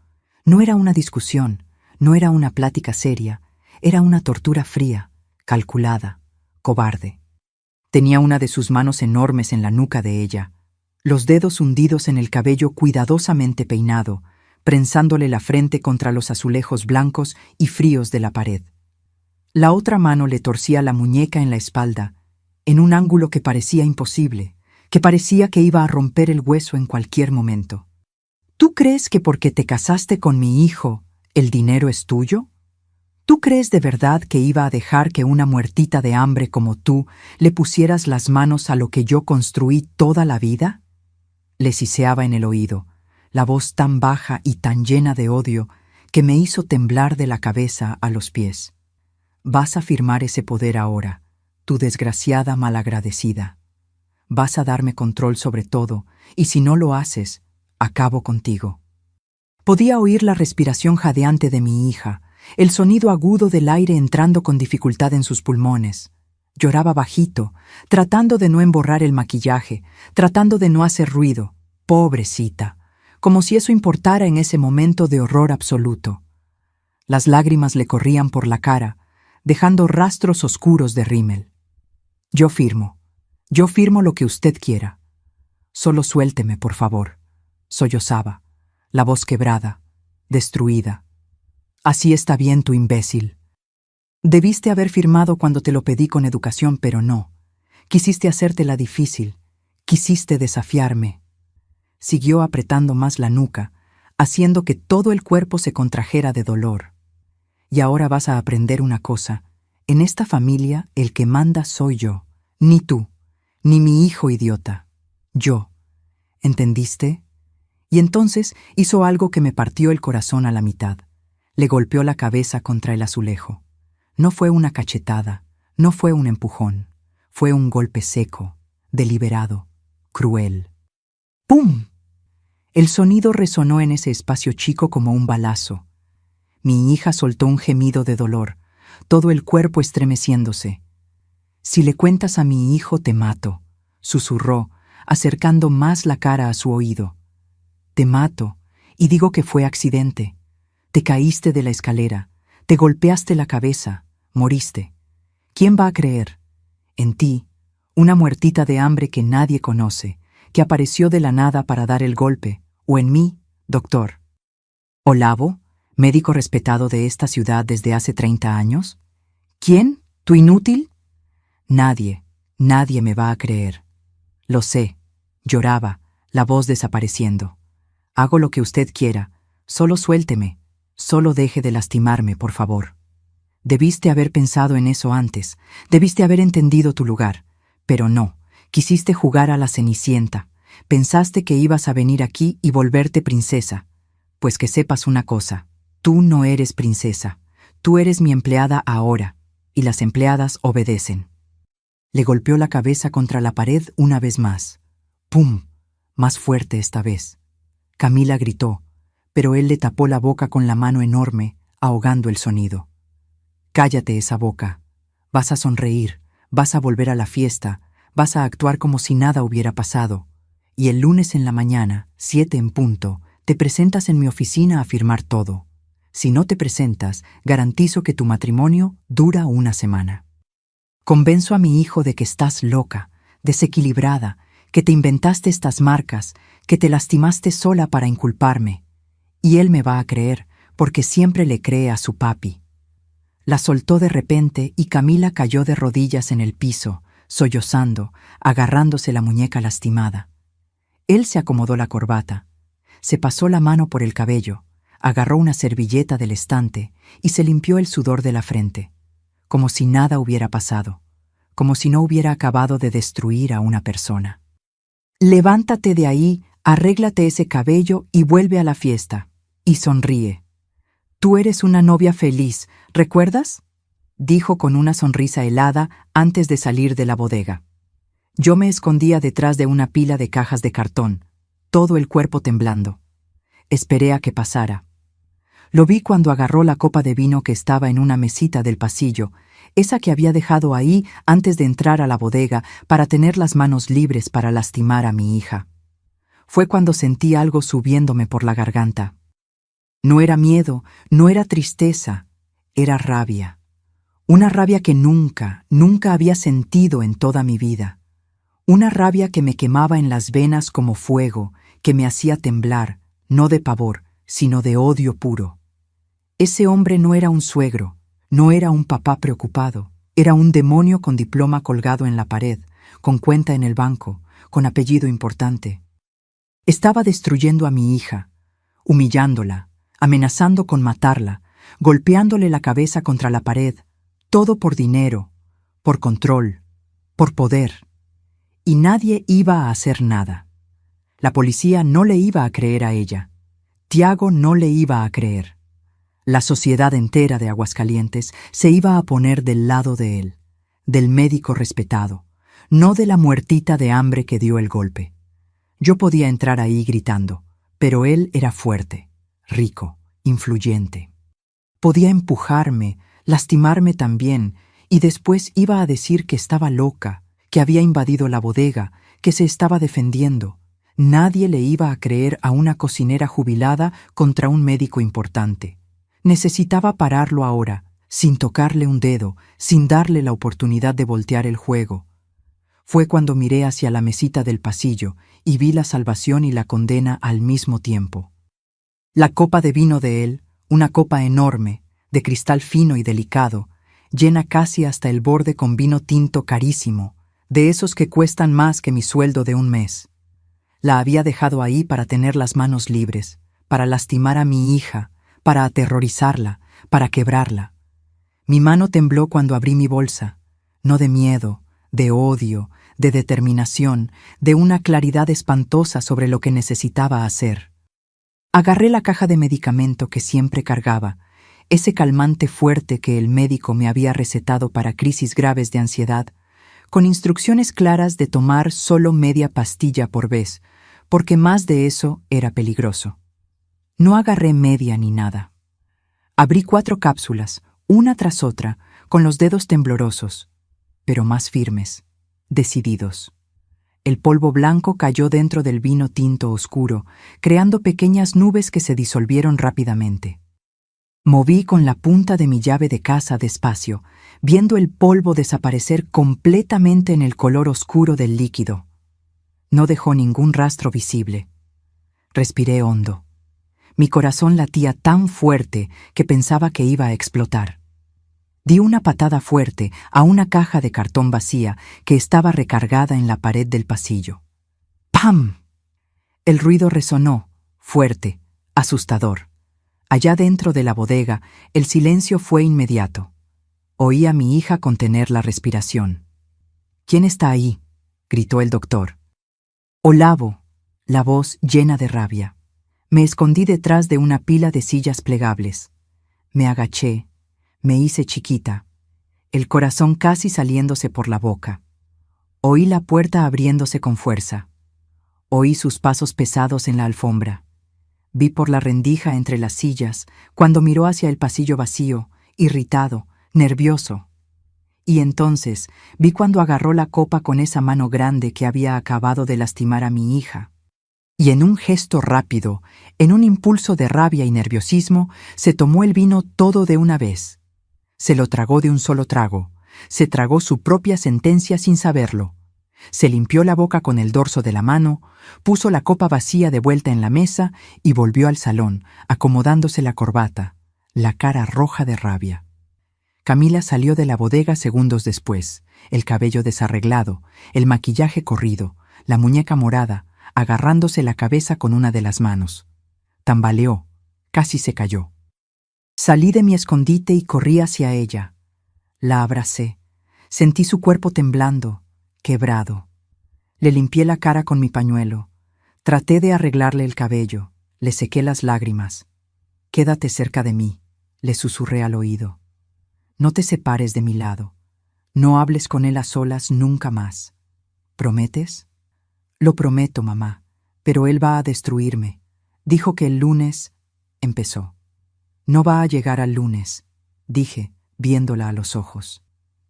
S1: No era una discusión, no era una plática seria, era una tortura fría, calculada, cobarde. Tenía una de sus manos enormes en la nuca de ella, los dedos hundidos en el cabello cuidadosamente peinado, prensándole la frente contra los azulejos blancos y fríos de la pared. La otra mano le torcía la muñeca en la espalda, en un ángulo que parecía imposible, que parecía que iba a romper el hueso en cualquier momento. ¿Tú crees que porque te casaste con mi hijo, el dinero es tuyo? ¿Tú crees de verdad que iba a dejar que una muertita de hambre como tú le pusieras las manos a lo que yo construí toda la vida? Le siseaba en el oído, la voz tan baja y tan llena de odio que me hizo temblar de la cabeza a los pies. Vas a firmar ese poder ahora, tu desgraciada malagradecida. Vas a darme control sobre todo, y si no lo haces, acabo contigo. Podía oír la respiración jadeante de mi hija, el sonido agudo del aire entrando con dificultad en sus pulmones. Lloraba bajito, tratando de no emborrar el maquillaje, tratando de no hacer ruido. Pobrecita, como si eso importara en ese momento de horror absoluto. Las lágrimas le corrían por la cara, dejando rastros oscuros de rímel. Yo firmo lo que usted quiera. Solo suélteme, por favor. Sollozaba, la voz quebrada, destruida. Así está bien, tu imbécil. Debiste haber firmado cuando te lo pedí con educación, pero no. Quisiste hacértela difícil, quisiste desafiarme. Siguió apretando más la nuca, haciendo que todo el cuerpo se contrajera de dolor. Y ahora vas a aprender una cosa. En esta familia el que manda soy yo, ni tú, ni mi hijo idiota. Yo. ¿Entendiste? Y entonces hizo algo que me partió el corazón a la mitad. Le golpeó la cabeza contra el azulejo. No fue una cachetada, no fue un empujón. Fue un golpe seco, deliberado, cruel. ¡Pum! El sonido resonó en ese espacio chico como un balazo. Mi hija soltó un gemido de dolor, todo el cuerpo estremeciéndose. «Si le cuentas a mi hijo te mato», susurró, acercando más la cara a su oído. «Te mato, y digo que fue accidente. Te caíste de la escalera, te golpeaste la cabeza, moriste. ¿Quién va a creer? En ti, una muertita de hambre que nadie conoce, que apareció de la nada para dar el golpe, o en mí, doctor. Olavo, médico respetado de esta ciudad desde hace 30 años. ¿Quién? ¿Tú inútil? Nadie me va a creer. Lo sé», lloraba, la voz desapareciendo. «Hago lo que usted quiera, solo suélteme, solo deje de lastimarme, por favor. Debiste haber pensado en eso antes, debiste haber entendido tu lugar, pero no, quisiste jugar a la Cenicienta, pensaste que ibas a venir aquí y volverte princesa. Pues que sepas una cosa, tú no eres princesa, tú eres mi empleada ahora, y las empleadas obedecen». Le golpeó la cabeza contra la pared una vez más. ¡Pum! Más fuerte esta vez. Camila gritó, pero él le tapó la boca con la mano enorme, ahogando el sonido. «Cállate esa boca. Vas a sonreír, vas a volver a la fiesta, vas a actuar como si nada hubiera pasado. Y el lunes en la mañana, 7 en punto, te presentas en mi oficina a firmar todo. Si no te presentas, garantizo que tu matrimonio dura una semana. Convenzo a mi hijo de que estás loca, desequilibrada, que te inventaste estas marcas, que te lastimaste sola para inculparme. Y él me va a creer, porque siempre le cree a su papi». La soltó de repente y Camila cayó de rodillas en el piso, sollozando, agarrándose la muñeca lastimada. Él se acomodó la corbata, se pasó la mano por el cabello, agarró una servilleta del estante y se limpió el sudor de la frente, como si nada hubiera pasado, como si no hubiera acabado de destruir a una persona. «Levántate de ahí, arréglate ese cabello y vuelve a la fiesta. Y sonríe. Tú eres una novia feliz, ¿recuerdas?», dijo con una sonrisa helada antes de salir de la bodega. Yo me escondía detrás de una pila de cajas de cartón, todo el cuerpo temblando. Esperé a que pasara. Lo vi cuando agarró la copa de vino que estaba en una mesita del pasillo, esa que había dejado ahí antes de entrar a la bodega para tener las manos libres para lastimar a mi hija. Fue cuando sentí algo subiéndome por la garganta. No era miedo, no era tristeza, era rabia. Una rabia que nunca había sentido en toda mi vida. Una rabia que me quemaba en las venas como fuego, que me hacía temblar, no de pavor, sino de odio puro. Ese hombre no era un suegro, no era un papá preocupado, era un demonio con diploma colgado en la pared, con cuenta en el banco, con apellido importante. Estaba destruyendo a mi hija, humillándola, amenazando con matarla, golpeándole la cabeza contra la pared, todo por dinero, por control, por poder. Y nadie iba a hacer nada. La policía no le iba a creer a ella. Tiago no le iba a creer. La sociedad entera de Aguascalientes se iba a poner del lado de él, del médico respetado, no de la muertita de hambre que dio el golpe. Yo podía entrar ahí gritando, pero él era fuerte, rico, influyente. Podía empujarme, lastimarme también, y después iba a decir que estaba loca, que había invadido la bodega, que se estaba defendiendo. Nadie le iba a creer a una cocinera jubilada contra un médico importante. Necesitaba pararlo ahora, sin tocarle un dedo, sin darle la oportunidad de voltear el juego. Fue cuando miré hacia la mesita del pasillo y vi la salvación y la condena al mismo tiempo. La copa de vino de él, una copa enorme, de cristal fino y delicado, llena casi hasta el borde con vino tinto carísimo, de esos que cuestan más que mi sueldo de un mes. La había dejado ahí para tener las manos libres, para lastimar a mi hija, para aterrorizarla, para quebrarla. Mi mano tembló cuando abrí mi bolsa, no de miedo, de odio, de determinación, de una claridad espantosa sobre lo que necesitaba hacer. Agarré la caja de medicamento que siempre cargaba, ese calmante fuerte que el médico me había recetado para crisis graves de ansiedad, con instrucciones claras de tomar solo media pastilla por vez, porque más de eso era peligroso. No agarré media ni nada. Abrí 4 cápsulas, una tras otra, con los dedos temblorosos, pero más firmes, decididos. El polvo blanco cayó dentro del vino tinto oscuro, creando pequeñas nubes que se disolvieron rápidamente. Moví con la punta de mi llave de casa despacio, viendo el polvo desaparecer completamente en el color oscuro del líquido. No dejó ningún rastro visible. Respiré hondo. Mi corazón latía tan fuerte que pensaba que iba a explotar. Di una patada fuerte a una caja de cartón vacía que estaba recargada en la pared del pasillo. ¡Pam! El ruido resonó, fuerte, asustador. Allá dentro de la bodega, el silencio fue inmediato. Oí a mi hija contener la respiración. «¿Quién está ahí?», gritó el doctor. «Olavo», la voz llena de rabia. Me escondí detrás de una pila de sillas plegables. Me agaché, me hice chiquita, el corazón casi saliéndose por la boca. Oí la puerta abriéndose con fuerza. Oí sus pasos pesados en la alfombra. Vi por la rendija entre las sillas cuando miró hacia el pasillo vacío, irritado, nervioso. Y entonces vi cuando agarró la copa con esa mano grande que había acabado de lastimar a mi hija. Y en un gesto rápido, en un impulso de rabia y nerviosismo, se tomó el vino todo de una vez. Se lo tragó de un solo trago. Se tragó su propia sentencia sin saberlo. Se limpió la boca con el dorso de la mano, puso la copa vacía de vuelta en la mesa y volvió al salón, acomodándose la corbata, la cara roja de rabia. Camila salió de la bodega segundos después, el cabello desarreglado, el maquillaje corrido, la muñeca morada, agarrándose la cabeza con una de las manos. Tambaleó, casi se cayó. Salí de mi escondite y corrí hacia ella. La abracé. Sentí su cuerpo temblando, quebrado. Le limpié la cara con mi pañuelo. Traté de arreglarle el cabello. Le sequé las lágrimas. «Quédate cerca de mí», le susurré al oído. «No te separes de mi lado. No hables con él a solas nunca más. ¿Prometes?» «Lo prometo, mamá, pero él va a destruirme. Dijo que el lunes...» empezó. «No va a llegar al lunes», dije, viéndola a los ojos.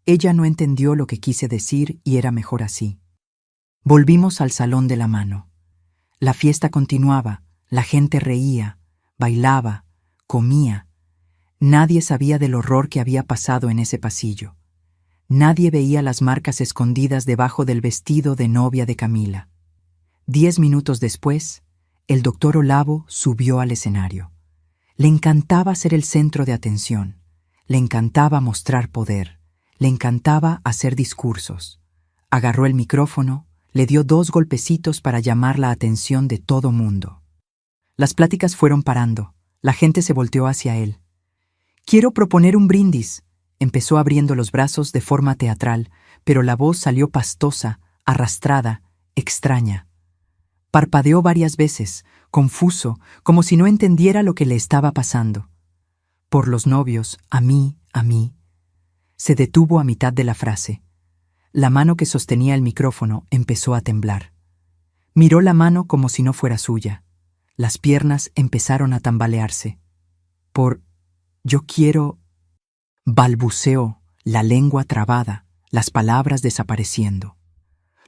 S1: Ella no entendió lo que quise decir y era mejor así. Volvimos al salón de la mano. La fiesta continuaba, la gente reía, bailaba, comía. Nadie sabía del horror que había pasado en ese pasillo. Nadie veía las marcas escondidas debajo del vestido de novia de Camila. 10 minutos después, el doctor Olavo subió al escenario. Le encantaba ser el centro de atención. Le encantaba mostrar poder. Le encantaba hacer discursos. Agarró el micrófono, le dio 2 golpecitos para llamar la atención de todo mundo. Las pláticas fueron parando. La gente se volteó hacia él. Quiero proponer un brindis. Empezó abriendo los brazos de forma teatral, pero la voz salió pastosa, arrastrada, extraña. Parpadeó varias veces, confuso, como si no entendiera lo que le estaba pasando. Por los novios, a mí. Se detuvo a mitad de la frase. La mano que sostenía el micrófono empezó a temblar. Miró la mano como si no fuera suya. Las piernas empezaron a tambalearse. Yo quiero... balbuceó, la lengua trabada, las palabras desapareciendo.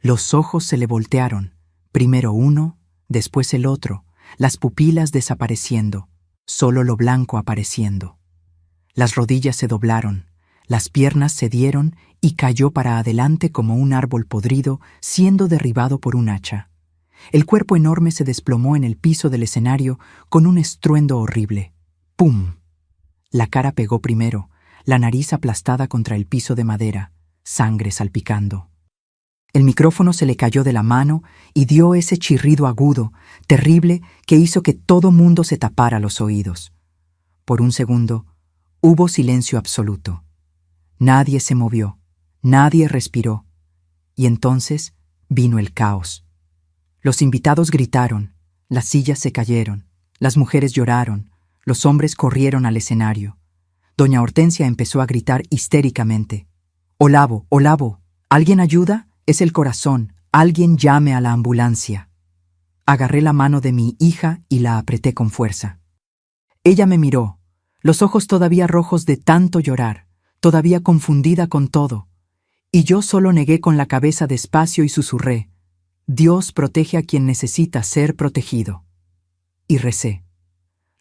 S1: Los ojos se le voltearon, primero uno, después el otro, las pupilas desapareciendo, solo lo blanco apareciendo. Las rodillas se doblaron, las piernas cedieron y cayó para adelante como un árbol podrido siendo derribado por un hacha. El cuerpo enorme se desplomó en el piso del escenario con un estruendo horrible. ¡Pum! La cara pegó primero, la nariz aplastada contra el piso de madera, sangre salpicando. El micrófono se le cayó de la mano y dio ese chirrido agudo, terrible, que hizo que todo mundo se tapara los oídos. Por un segundo, hubo silencio absoluto. Nadie se movió, nadie respiró. Y entonces vino el caos. Los invitados gritaron, las sillas se cayeron, las mujeres lloraron, los hombres corrieron al escenario. Doña Hortensia empezó a gritar histéricamente. «Olavo, Olavo, ¿alguien ayuda? Es el corazón, alguien llame a la ambulancia». Agarré la mano de mi hija y la apreté con fuerza. Ella me miró, los ojos todavía rojos de tanto llorar, todavía confundida con todo, y yo solo negué con la cabeza despacio y susurré: «Dios protege a quien necesita ser protegido». Y recé.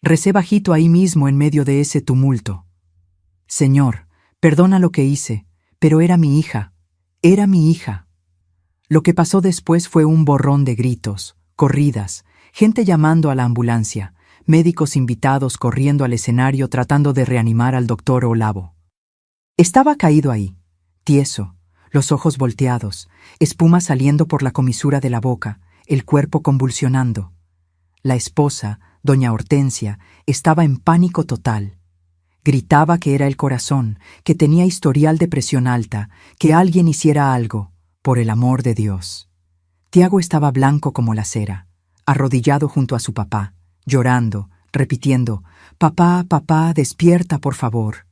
S1: Recé bajito ahí mismo en medio de ese tumulto. «Señor, perdona lo que hice, pero era mi hija, era mi hija». Lo que pasó después fue un borrón de gritos, corridas, gente llamando a la ambulancia, médicos invitados corriendo al escenario tratando de reanimar al doctor Olavo. Estaba caído ahí, tieso, los ojos volteados, espuma saliendo por la comisura de la boca, el cuerpo convulsionando. La esposa, doña Hortensia, estaba en pánico total. Gritaba que era el corazón, que tenía historial de presión alta, que alguien hiciera algo, por el amor de Dios. Tiago estaba blanco como la cera, arrodillado junto a su papá, llorando, repitiendo: «Papá, papá, despierta, por favor».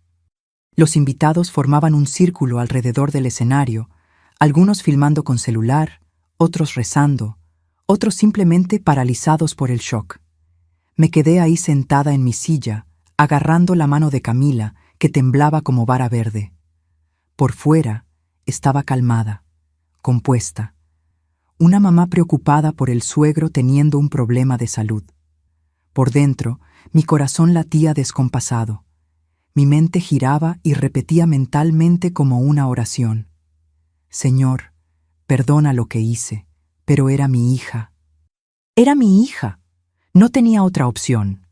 S1: Los invitados formaban un círculo alrededor del escenario, algunos filmando con celular, otros rezando, otros simplemente paralizados por el shock. Me quedé ahí sentada en mi silla, agarrando la mano de Camila, que temblaba como vara verde. Por fuera estaba calmada, compuesta. Una mamá preocupada por el suegro teniendo un problema de salud. Por dentro, mi corazón latía descompasado. Mi mente giraba y repetía mentalmente como una oración: «Señor, perdona lo que hice, pero era mi hija». Era mi hija. No tenía otra opción.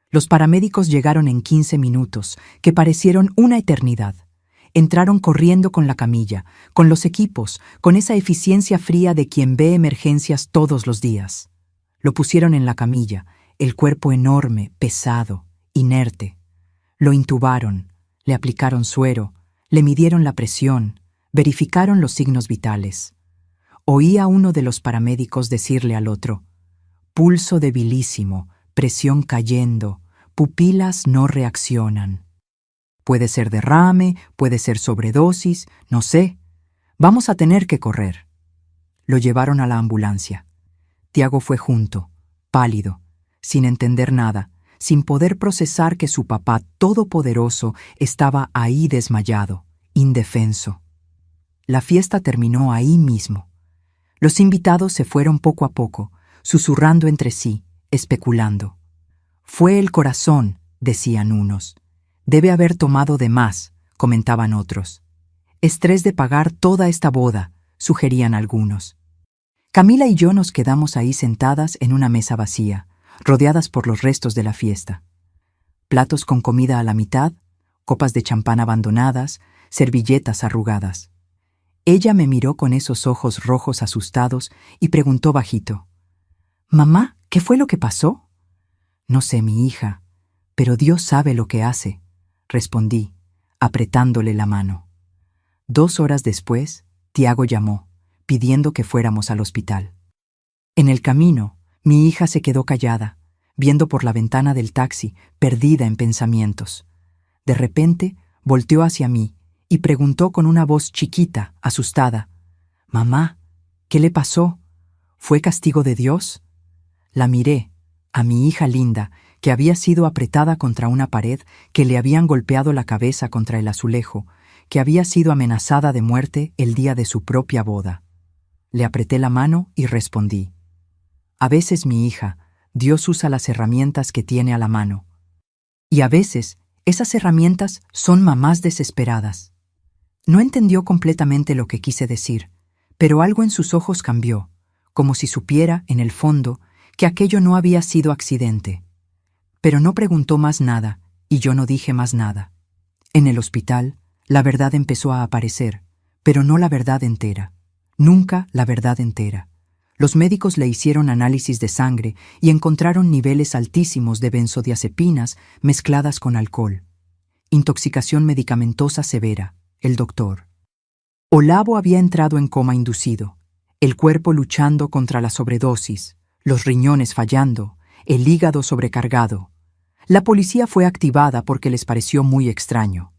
S1: Los paramédicos llegaron en 15 minutos, que parecieron una eternidad. Entraron corriendo con la camilla, con los equipos, con esa eficiencia fría de quien ve emergencias todos los días. Lo pusieron en la camilla, el cuerpo enorme, pesado, inerte. Lo intubaron, le aplicaron suero, le midieron la presión, verificaron los signos vitales. Oí a uno de los paramédicos decirle al otro: «Pulso debilísimo, presión cayendo, pupilas no reaccionan. Puede ser derrame, puede ser sobredosis, no sé. Vamos a tener que correr». Lo llevaron a la ambulancia. Tiago fue junto, pálido, sin entender nada, sin poder procesar que su papá todopoderoso estaba ahí desmayado, indefenso. La fiesta terminó ahí mismo. Los invitados se fueron poco a poco, susurrando entre sí, especulando. «Fue el corazón», decían unos. «Debe haber tomado de más», comentaban otros. «Estrés de pagar toda esta boda», sugerían algunos. Camila y yo nos quedamos ahí sentadas en una mesa vacía, rodeadas por los restos de la fiesta. Platos con comida a la mitad, copas de champán abandonadas, servilletas arrugadas. Ella me miró con esos ojos rojos asustados y preguntó bajito: «Mamá, ¿qué fue lo que pasó?». «No sé, mi hija, pero Dios sabe lo que hace», respondí, apretándole la mano. 2 horas después, Tiago llamó, pidiendo que fuéramos al hospital. En el camino, mi hija se quedó callada, viendo por la ventana del taxi, perdida en pensamientos. De repente, volteó hacia mí y preguntó con una voz chiquita, asustada: «Mamá, ¿qué le pasó? ¿Fue castigo de Dios?». La miré, a mi hija linda, que había sido apretada contra una pared, que le habían golpeado la cabeza contra el azulejo, que había sido amenazada de muerte el día de su propia boda. Le apreté la mano y respondí: «A veces, mi hija, Dios usa las herramientas que tiene a la mano. Y a veces, esas herramientas son mamás desesperadas». No entendió completamente lo que quise decir, pero algo en sus ojos cambió, como si supiera, en el fondo, que aquello no había sido accidente. Pero no preguntó más nada, y yo no dije más nada. En el hospital, la verdad empezó a aparecer, pero no la verdad entera. Nunca la verdad entera. Los médicos le hicieron análisis de sangre y encontraron niveles altísimos de benzodiazepinas mezcladas con alcohol. Intoxicación medicamentosa severa. El doctor Olavo había entrado en coma inducido, el cuerpo luchando contra la sobredosis, los riñones fallando, el hígado sobrecargado. La policía fue activada porque les pareció muy extraño.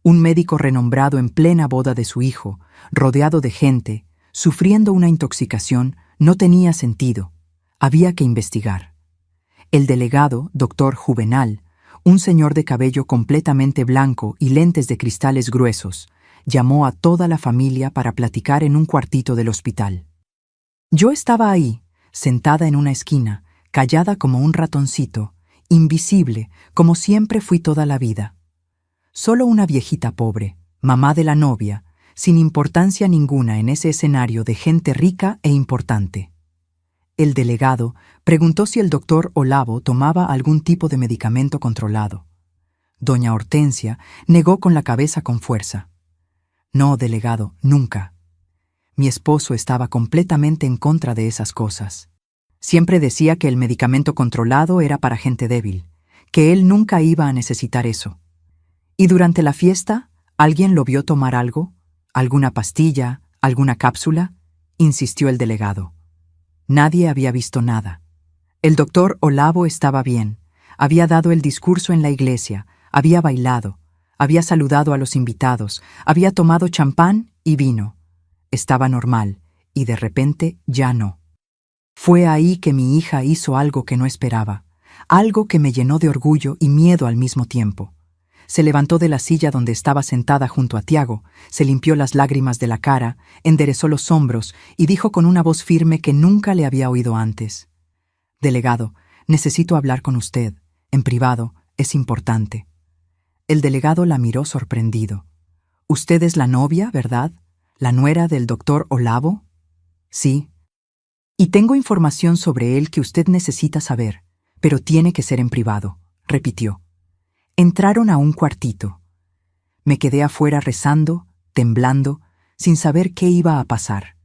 S1: Un médico renombrado en plena boda de su hijo, rodeado de gente, sufriendo una intoxicación, no tenía sentido. Había que investigar. El delegado, doctor Juvenal, un señor de cabello completamente blanco y lentes de cristales gruesos, llamó a toda la familia para platicar en un cuartito del hospital. Yo estaba ahí, sentada en una esquina, callada como un ratoncito, invisible, como siempre fui toda la vida. Solo una viejita pobre, mamá de la novia, sin importancia ninguna en ese escenario de gente rica e importante. El delegado preguntó si el doctor Olavo tomaba algún tipo de medicamento controlado. Doña Hortensia negó con la cabeza con fuerza. «No, delegado, nunca». Mi esposo estaba completamente en contra de esas cosas. Siempre decía que el medicamento controlado era para gente débil, que él nunca iba a necesitar eso. ¿Y durante la fiesta, alguien lo vio tomar algo? ¿Alguna pastilla? ¿Alguna cápsula?, insistió el delegado. Nadie había visto nada. El doctor Olavo estaba bien, había dado el discurso en la iglesia, había bailado, había saludado a los invitados, había tomado champán y vino. Estaba normal, y de repente ya no. Fue ahí que mi hija hizo algo que no esperaba, algo que me llenó de orgullo y miedo al mismo tiempo. Se levantó de la silla donde estaba sentada junto a Tiago, se limpió las lágrimas de la cara, enderezó los hombros y dijo con una voz firme que nunca le había oído antes: «Delegado, necesito hablar con usted. En privado, es importante». El delegado la miró sorprendido. «Usted es la novia, ¿verdad? ¿La nuera del doctor Olavo?» «Sí. Y tengo información sobre él que usted necesita saber, pero tiene que ser en privado», repitió. Entraron a un cuartito. Me quedé afuera rezando, temblando, sin saber qué iba a pasar.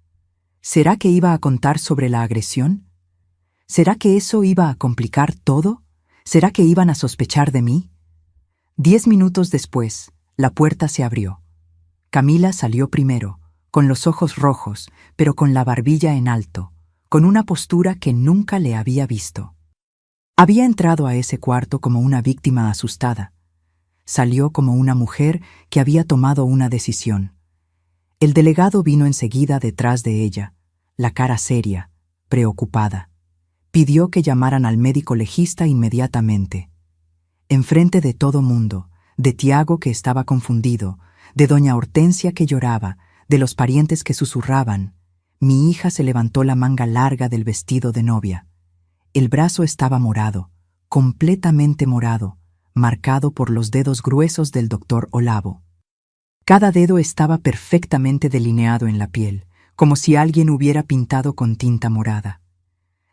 S1: ¿Será que iba a contar sobre la agresión? ¿Será que eso iba a complicar todo? ¿Será que iban a sospechar de mí? 10 minutos después, la puerta se abrió. Camila salió primero, con los ojos rojos, pero con la barbilla en alto, con una postura que nunca le había visto. Había entrado a ese cuarto como una víctima asustada. Salió como una mujer que había tomado una decisión. El delegado vino enseguida detrás de ella, la cara seria, preocupada. Pidió que llamaran al médico legista inmediatamente. Enfrente de todo mundo, de Tiago que estaba confundido, de doña Hortensia que lloraba, de los parientes que susurraban, mi hija se levantó la manga larga del vestido de novia. El brazo estaba morado, completamente morado, marcado por los dedos gruesos del doctor Olavo. Cada dedo estaba perfectamente delineado en la piel, como si alguien hubiera pintado con tinta morada.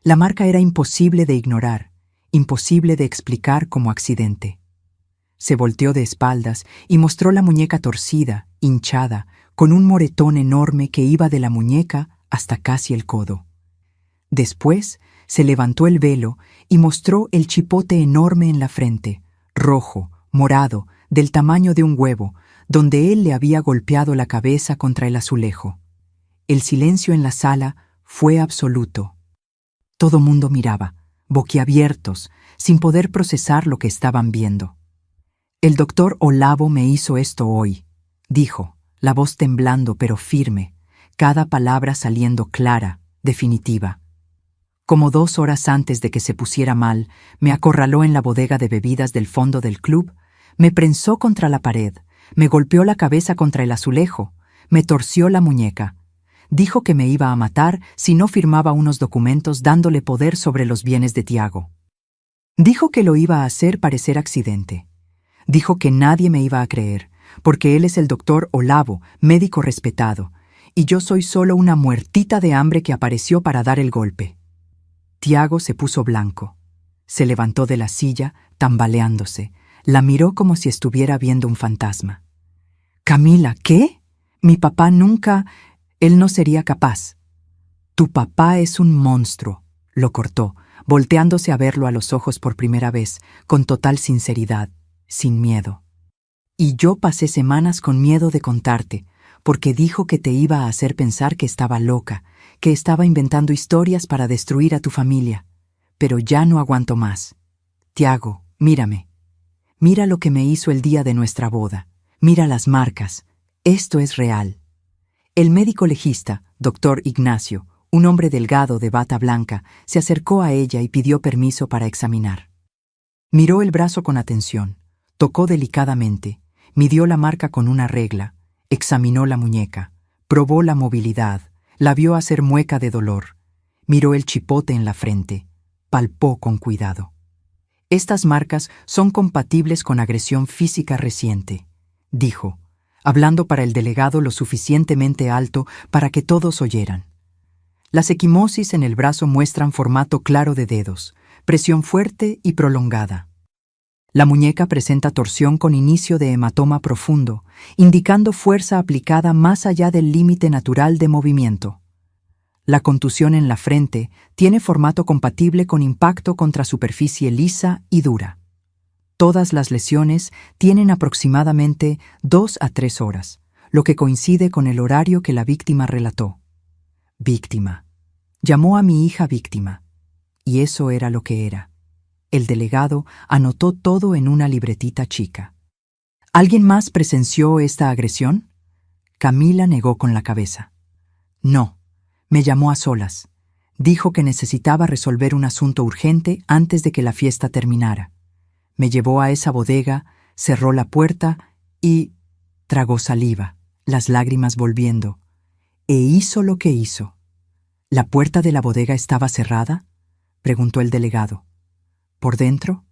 S1: La marca era imposible de ignorar, imposible de explicar como accidente. Se volteó de espaldas y mostró la muñeca torcida, hinchada, con un moretón enorme que iba de la muñeca hasta casi el codo. Después, se levantó el velo y mostró el chipote enorme en la frente, rojo, morado, del tamaño de un huevo, donde él le había golpeado la cabeza contra el azulejo. El silencio en la sala fue absoluto. Todo mundo miraba, boquiabiertos, sin poder procesar lo que estaban viendo. «El doctor Olavo me hizo esto hoy», dijo, la voz temblando pero firme, cada palabra saliendo clara, definitiva. Como 2 horas antes de que se pusiera mal, me acorraló en la bodega de bebidas del fondo del club, me prensó contra la pared, me golpeó la cabeza contra el azulejo, me torció la muñeca. Dijo que me iba a matar si no firmaba unos documentos dándole poder sobre los bienes de Tiago. Dijo que lo iba a hacer parecer accidente. Dijo que nadie me iba a creer, porque él es el doctor Olavo, médico respetado, y yo soy solo una muertita de hambre que apareció para dar el golpe. Tiago se puso blanco. Se levantó de la silla, tambaleándose. La miró como si estuviera viendo un fantasma. «Camila, ¿qué? Mi papá nunca... Él no sería capaz». «Tu papá es un monstruo», lo cortó, volteándose a verlo a los ojos por primera vez, con total sinceridad, sin miedo. «Y yo pasé semanas con miedo de contarte, porque dijo que te iba a hacer pensar que estaba loca, que estaba inventando historias para destruir a tu familia. Pero ya no aguanto más. Tiago, mírame. Mira lo que me hizo el día de nuestra boda. Mira las marcas. Esto es real». El médico legista, doctor Ignacio, un hombre delgado de bata blanca, se acercó a ella y pidió permiso para examinar. Miró el brazo con atención, tocó delicadamente, midió la marca con una regla, examinó la muñeca, probó la movilidad, la vio hacer mueca de dolor, miró el chipote en la frente, palpó con cuidado. «Estas marcas son compatibles con agresión física reciente», dijo, hablando para el delegado lo suficientemente alto para que todos oyeran. Las equimosis en el brazo muestran formato claro de dedos, presión fuerte y prolongada. La muñeca presenta torsión con inicio de hematoma profundo, indicando fuerza aplicada más allá del límite natural de movimiento. La contusión en la frente tiene formato compatible con impacto contra superficie lisa y dura. Todas las lesiones tienen aproximadamente 2 a 3 horas, lo que coincide con el horario que la víctima relató. Víctima. Llamó a mi hija víctima. Y eso era lo que era. El delegado anotó todo en una libretita chica. ¿Alguien más presenció esta agresión? Camila negó con la cabeza. No, me llamó a solas. Dijo que necesitaba resolver un asunto urgente antes de que la fiesta terminara. Me llevó a esa bodega, cerró la puerta y tragó saliva, las lágrimas volviendo. E hizo lo que hizo. ¿La puerta de la bodega estaba cerrada?, preguntó el delegado. ¿Por dentro?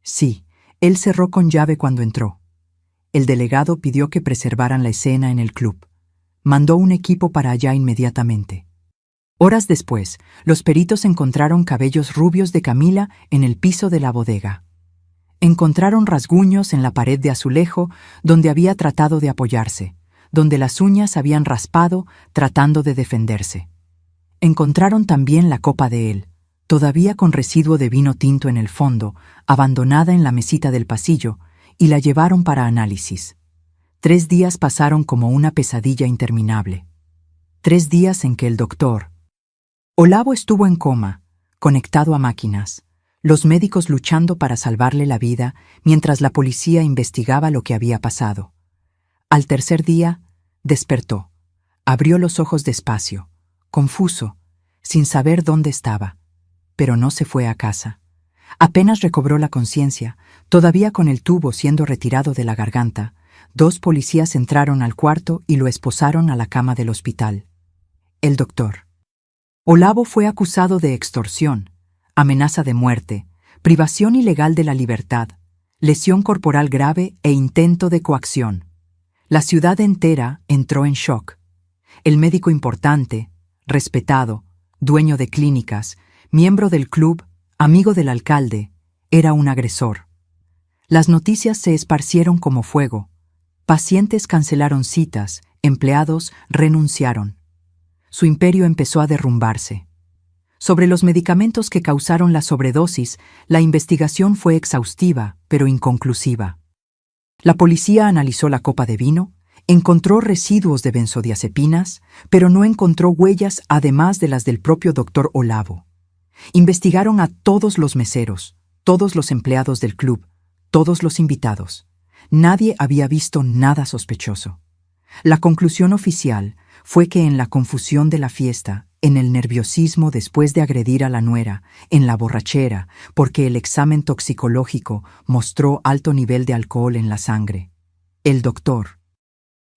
S1: Sí, él cerró con llave cuando entró. El delegado pidió que preservaran la escena en el club. Mandó un equipo para allá inmediatamente. Horas después, los peritos encontraron cabellos rubios de Camila en el piso de la bodega. Encontraron rasguños en la pared de azulejo donde había tratado de apoyarse, donde las uñas habían raspado tratando de defenderse. Encontraron también la copa de él, todavía con residuo de vino tinto en el fondo, abandonada en la mesita del pasillo, y la llevaron para análisis. 3 días pasaron como una pesadilla interminable. 3 días en que el doctor Olavo estuvo en coma, conectado a máquinas, los médicos luchando para salvarle la vida mientras la policía investigaba lo que había pasado. Al 3er día, despertó. Abrió los ojos despacio, confuso, sin saber dónde estaba, pero no se fue a casa. Apenas recobró la conciencia, todavía con el tubo siendo retirado de la garganta, 2 policías entraron al cuarto y lo esposaron a la cama del hospital. El doctor Olavo fue acusado de extorsión, amenaza de muerte, privación ilegal de la libertad, lesión corporal grave e intento de coacción. La ciudad entera entró en shock. El médico importante, respetado, dueño de clínicas, miembro del club, amigo del alcalde, era un agresor. Las noticias se esparcieron como fuego. Pacientes cancelaron citas, empleados renunciaron. Su imperio empezó a derrumbarse. Sobre los medicamentos que causaron la sobredosis, la investigación fue exhaustiva, pero inconclusiva. La policía analizó la copa de vino, encontró residuos de benzodiazepinas, pero no encontró huellas además de las del propio doctor Olavo. Investigaron a todos los meseros, todos los empleados del club, todos los invitados. Nadie había visto nada sospechoso. La conclusión oficial fue que en la confusión de la fiesta, en el nerviosismo después de agredir a la nuera, en la borrachera, porque el examen toxicológico mostró alto nivel de alcohol en la sangre, el doctor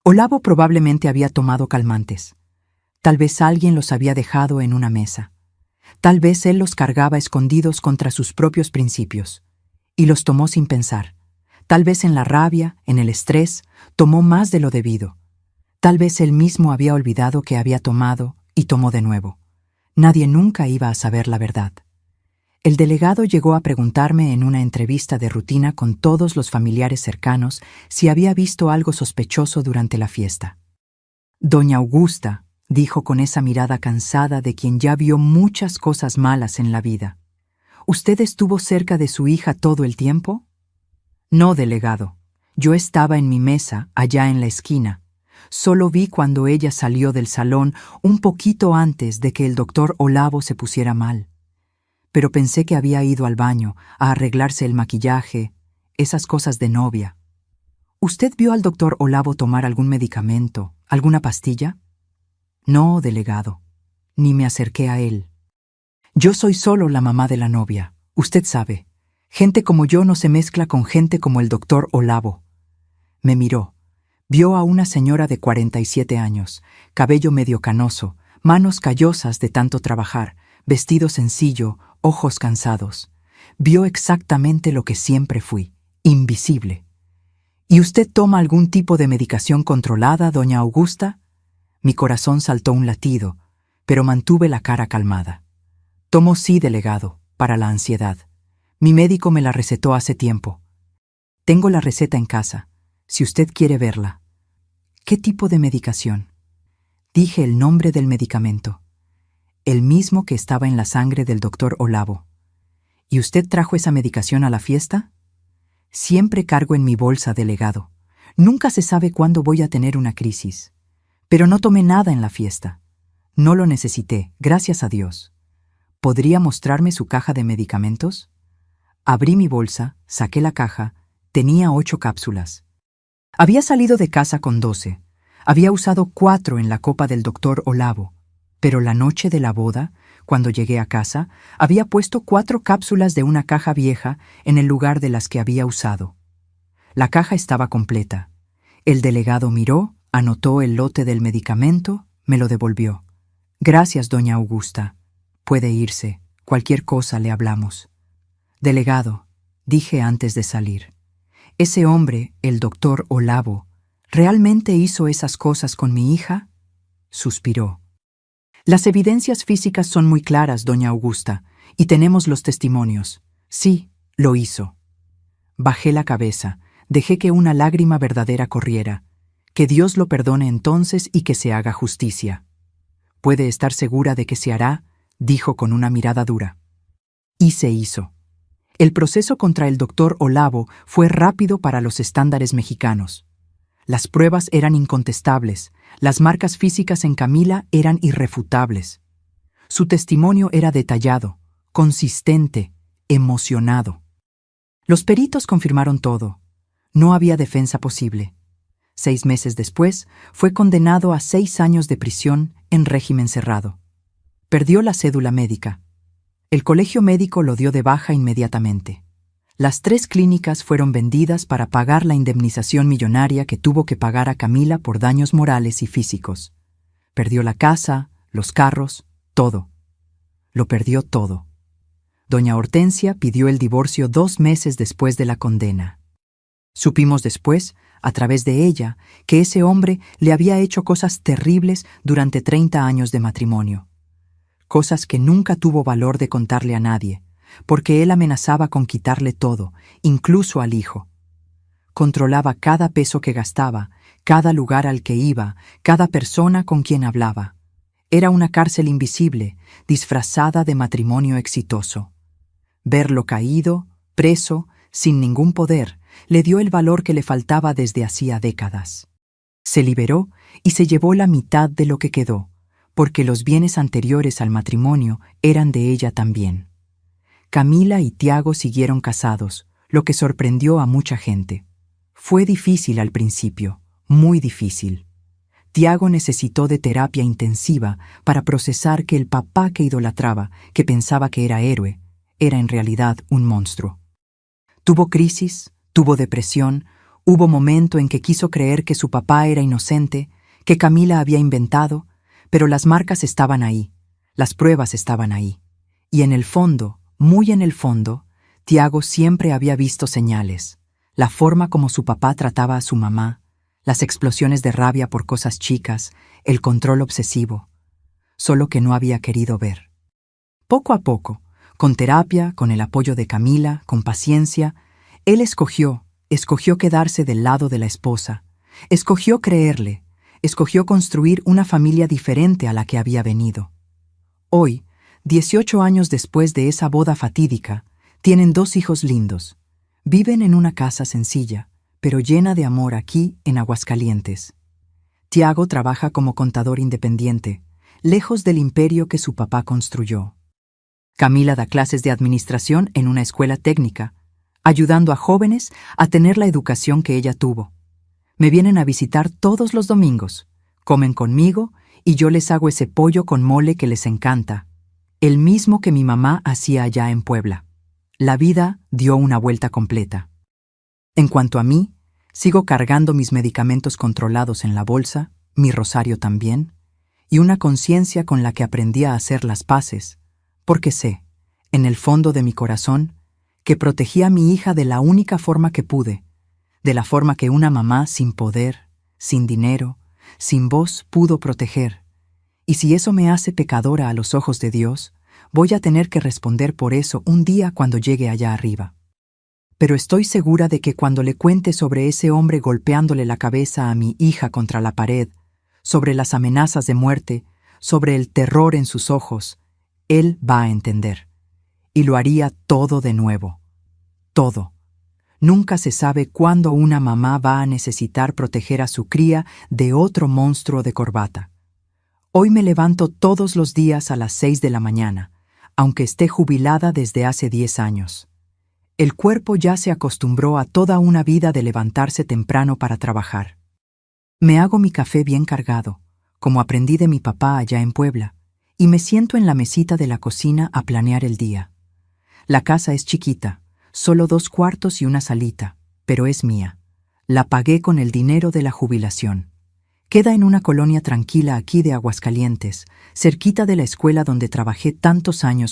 S1: Olavo probablemente había tomado calmantes. Tal vez alguien los había dejado en una mesa. Tal vez él los cargaba escondidos contra sus propios principios, y los tomó sin pensar. Tal vez en la rabia, en el estrés, tomó más de lo debido. Tal vez él mismo había olvidado que había tomado y tomó de nuevo. Nadie nunca iba a saber la verdad. El delegado llegó a preguntarme en una entrevista de rutina con todos los familiares cercanos si había visto algo sospechoso durante la fiesta. Doña Augusta, dijo con esa mirada cansada de quien ya vio muchas cosas malas en la vida. ¿Usted estuvo cerca de su hija todo el tiempo? No, delegado. Yo estaba en mi mesa, allá en la esquina. Solo vi cuando ella salió del salón un poquito antes de que el doctor Olavo se pusiera mal. Pero pensé que había ido al baño a arreglarse el maquillaje, esas cosas de novia. ¿Usted vio al doctor Olavo tomar algún medicamento, alguna pastilla? No, delegado. Ni me acerqué a él. Yo soy solo la mamá de la novia, usted sabe. Gente como yo no se mezcla con gente como el doctor Olavo. Me miró. Vio a una señora de 47 años, cabello medio canoso, manos callosas de tanto trabajar, vestido sencillo, ojos cansados. Vio exactamente lo que siempre fui, invisible. ¿Y usted toma algún tipo de medicación controlada, doña Augusta? Mi corazón saltó un latido, pero mantuve la cara calmada. Tomo sí, delegado, para la ansiedad. Mi médico me la recetó hace tiempo. Tengo la receta en casa, si usted quiere verla. ¿Qué tipo de medicación? Dije el nombre del medicamento. El mismo que estaba en la sangre del doctor Olavo. ¿Y usted trajo esa medicación a la fiesta? Siempre cargo en mi bolsa, delegado. Nunca se sabe cuándo voy a tener una crisis. Pero no tomé nada en la fiesta. No lo necesité, gracias a Dios. ¿Podría mostrarme su caja de medicamentos? Abrí mi bolsa, saqué la caja, tenía 8 cápsulas. Había salido de casa con 12. Había usado 4 en la copa del doctor Olavo. Pero la noche de la boda, cuando llegué a casa, había puesto 4 cápsulas de una caja vieja en el lugar de las que había usado. La caja estaba completa. El delegado miró, anotó el lote del medicamento, me lo devolvió. Gracias, doña Augusta. Puede irse. Cualquier cosa le hablamos. Delegado, dije antes de salir. Ese hombre, el doctor Olavo, ¿realmente hizo esas cosas con mi hija? Suspiró. Las evidencias físicas son muy claras, doña Augusta, y tenemos los testimonios. Sí, lo hizo. Bajé la cabeza, dejé que una lágrima verdadera corriera. Que Dios lo perdone entonces y que se haga justicia. Puede estar segura de que se hará, dijo con una mirada dura. Y se hizo. El proceso contra el doctor Olavo fue rápido para los estándares mexicanos. Las pruebas eran incontestables, las marcas físicas en Camila eran irrefutables. Su testimonio era detallado, consistente, emocionado. Los peritos confirmaron todo. No había defensa posible. 6 meses después, fue condenado a 6 años de prisión en régimen cerrado. Perdió la cédula médica. El colegio médico lo dio de baja inmediatamente. Las 3 clínicas fueron vendidas para pagar la indemnización millonaria que tuvo que pagar a Camila por daños morales y físicos. Perdió la casa, los carros, todo. Lo perdió todo. Doña Hortensia pidió el divorcio 2 meses después de la condena. Supimos después, a través de ella, que ese hombre le había hecho cosas terribles durante 30 años de matrimonio. Cosas que nunca tuvo valor de contarle a nadie, porque él amenazaba con quitarle todo, incluso al hijo. Controlaba cada peso que gastaba, cada lugar al que iba, cada persona con quien hablaba. Era una cárcel invisible, disfrazada de matrimonio exitoso. Verlo caído, preso, sin ningún poder, le dio el valor que le faltaba desde hacía décadas. Se liberó y se llevó la mitad de lo que quedó, porque los bienes anteriores al matrimonio eran de ella también. Camila y Tiago siguieron casados, lo que sorprendió a mucha gente. Fue difícil al principio, muy difícil. Tiago necesitó de terapia intensiva para procesar que el papá que idolatraba, que pensaba que era héroe, era en realidad un monstruo. Tuvo crisis, tuvo depresión, hubo momento en que quiso creer que su papá era inocente, que Camila había inventado, pero las marcas estaban ahí, las pruebas estaban ahí. Y en el fondo, muy en el fondo, Tiago siempre había visto señales, la forma como su papá trataba a su mamá, las explosiones de rabia por cosas chicas, el control obsesivo, solo que no había querido ver. Poco a poco, con terapia, con el apoyo de Camila, con paciencia, él escogió quedarse del lado de la esposa, escogió creerle, escogió construir una familia diferente a la que había venido. Hoy, 18 años después de esa boda fatídica, tienen 2 hijos lindos. Viven en una casa sencilla, pero llena de amor aquí en Aguascalientes. Tiago trabaja como contador independiente, lejos del imperio que su papá construyó. Camila da clases de administración en una escuela técnica, ayudando a jóvenes a tener la educación que ella tuvo. Me vienen a visitar todos los domingos, comen conmigo y yo les hago ese pollo con mole que les encanta, el mismo que mi mamá hacía allá en Puebla. La vida dio una vuelta completa. En cuanto a mí, sigo cargando mis medicamentos controlados en la bolsa, mi rosario también, y una conciencia con la que aprendí a hacer las paces, porque sé, en el fondo de mi corazón, que protegí a mi hija de la única forma que pude, de la forma que una mamá sin poder, sin dinero, sin voz pudo proteger. Y si eso me hace pecadora a los ojos de Dios, voy a tener que responder por eso un día cuando llegue allá arriba. Pero estoy segura de que cuando le cuente sobre ese hombre golpeándole la cabeza a mi hija contra la pared, sobre las amenazas de muerte, sobre el terror en sus ojos, él va a entender. Y lo haría todo de nuevo. Todo. Nunca se sabe cuándo una mamá va a necesitar proteger a su cría de otro monstruo de corbata. Hoy me levanto todos los días a las 6 de la mañana, aunque esté jubilada desde hace 10 años. El cuerpo ya se acostumbró a toda una vida de levantarse temprano para trabajar. Me hago mi café bien cargado, como aprendí de mi papá allá en Puebla, y me siento en la mesita de la cocina a planear el día. La casa es chiquita, solo 2 cuartos y una salita, pero es mía. La pagué con el dinero de la jubilación. Queda en una colonia tranquila aquí de Aguascalientes, cerquita de la escuela donde trabajé tantos años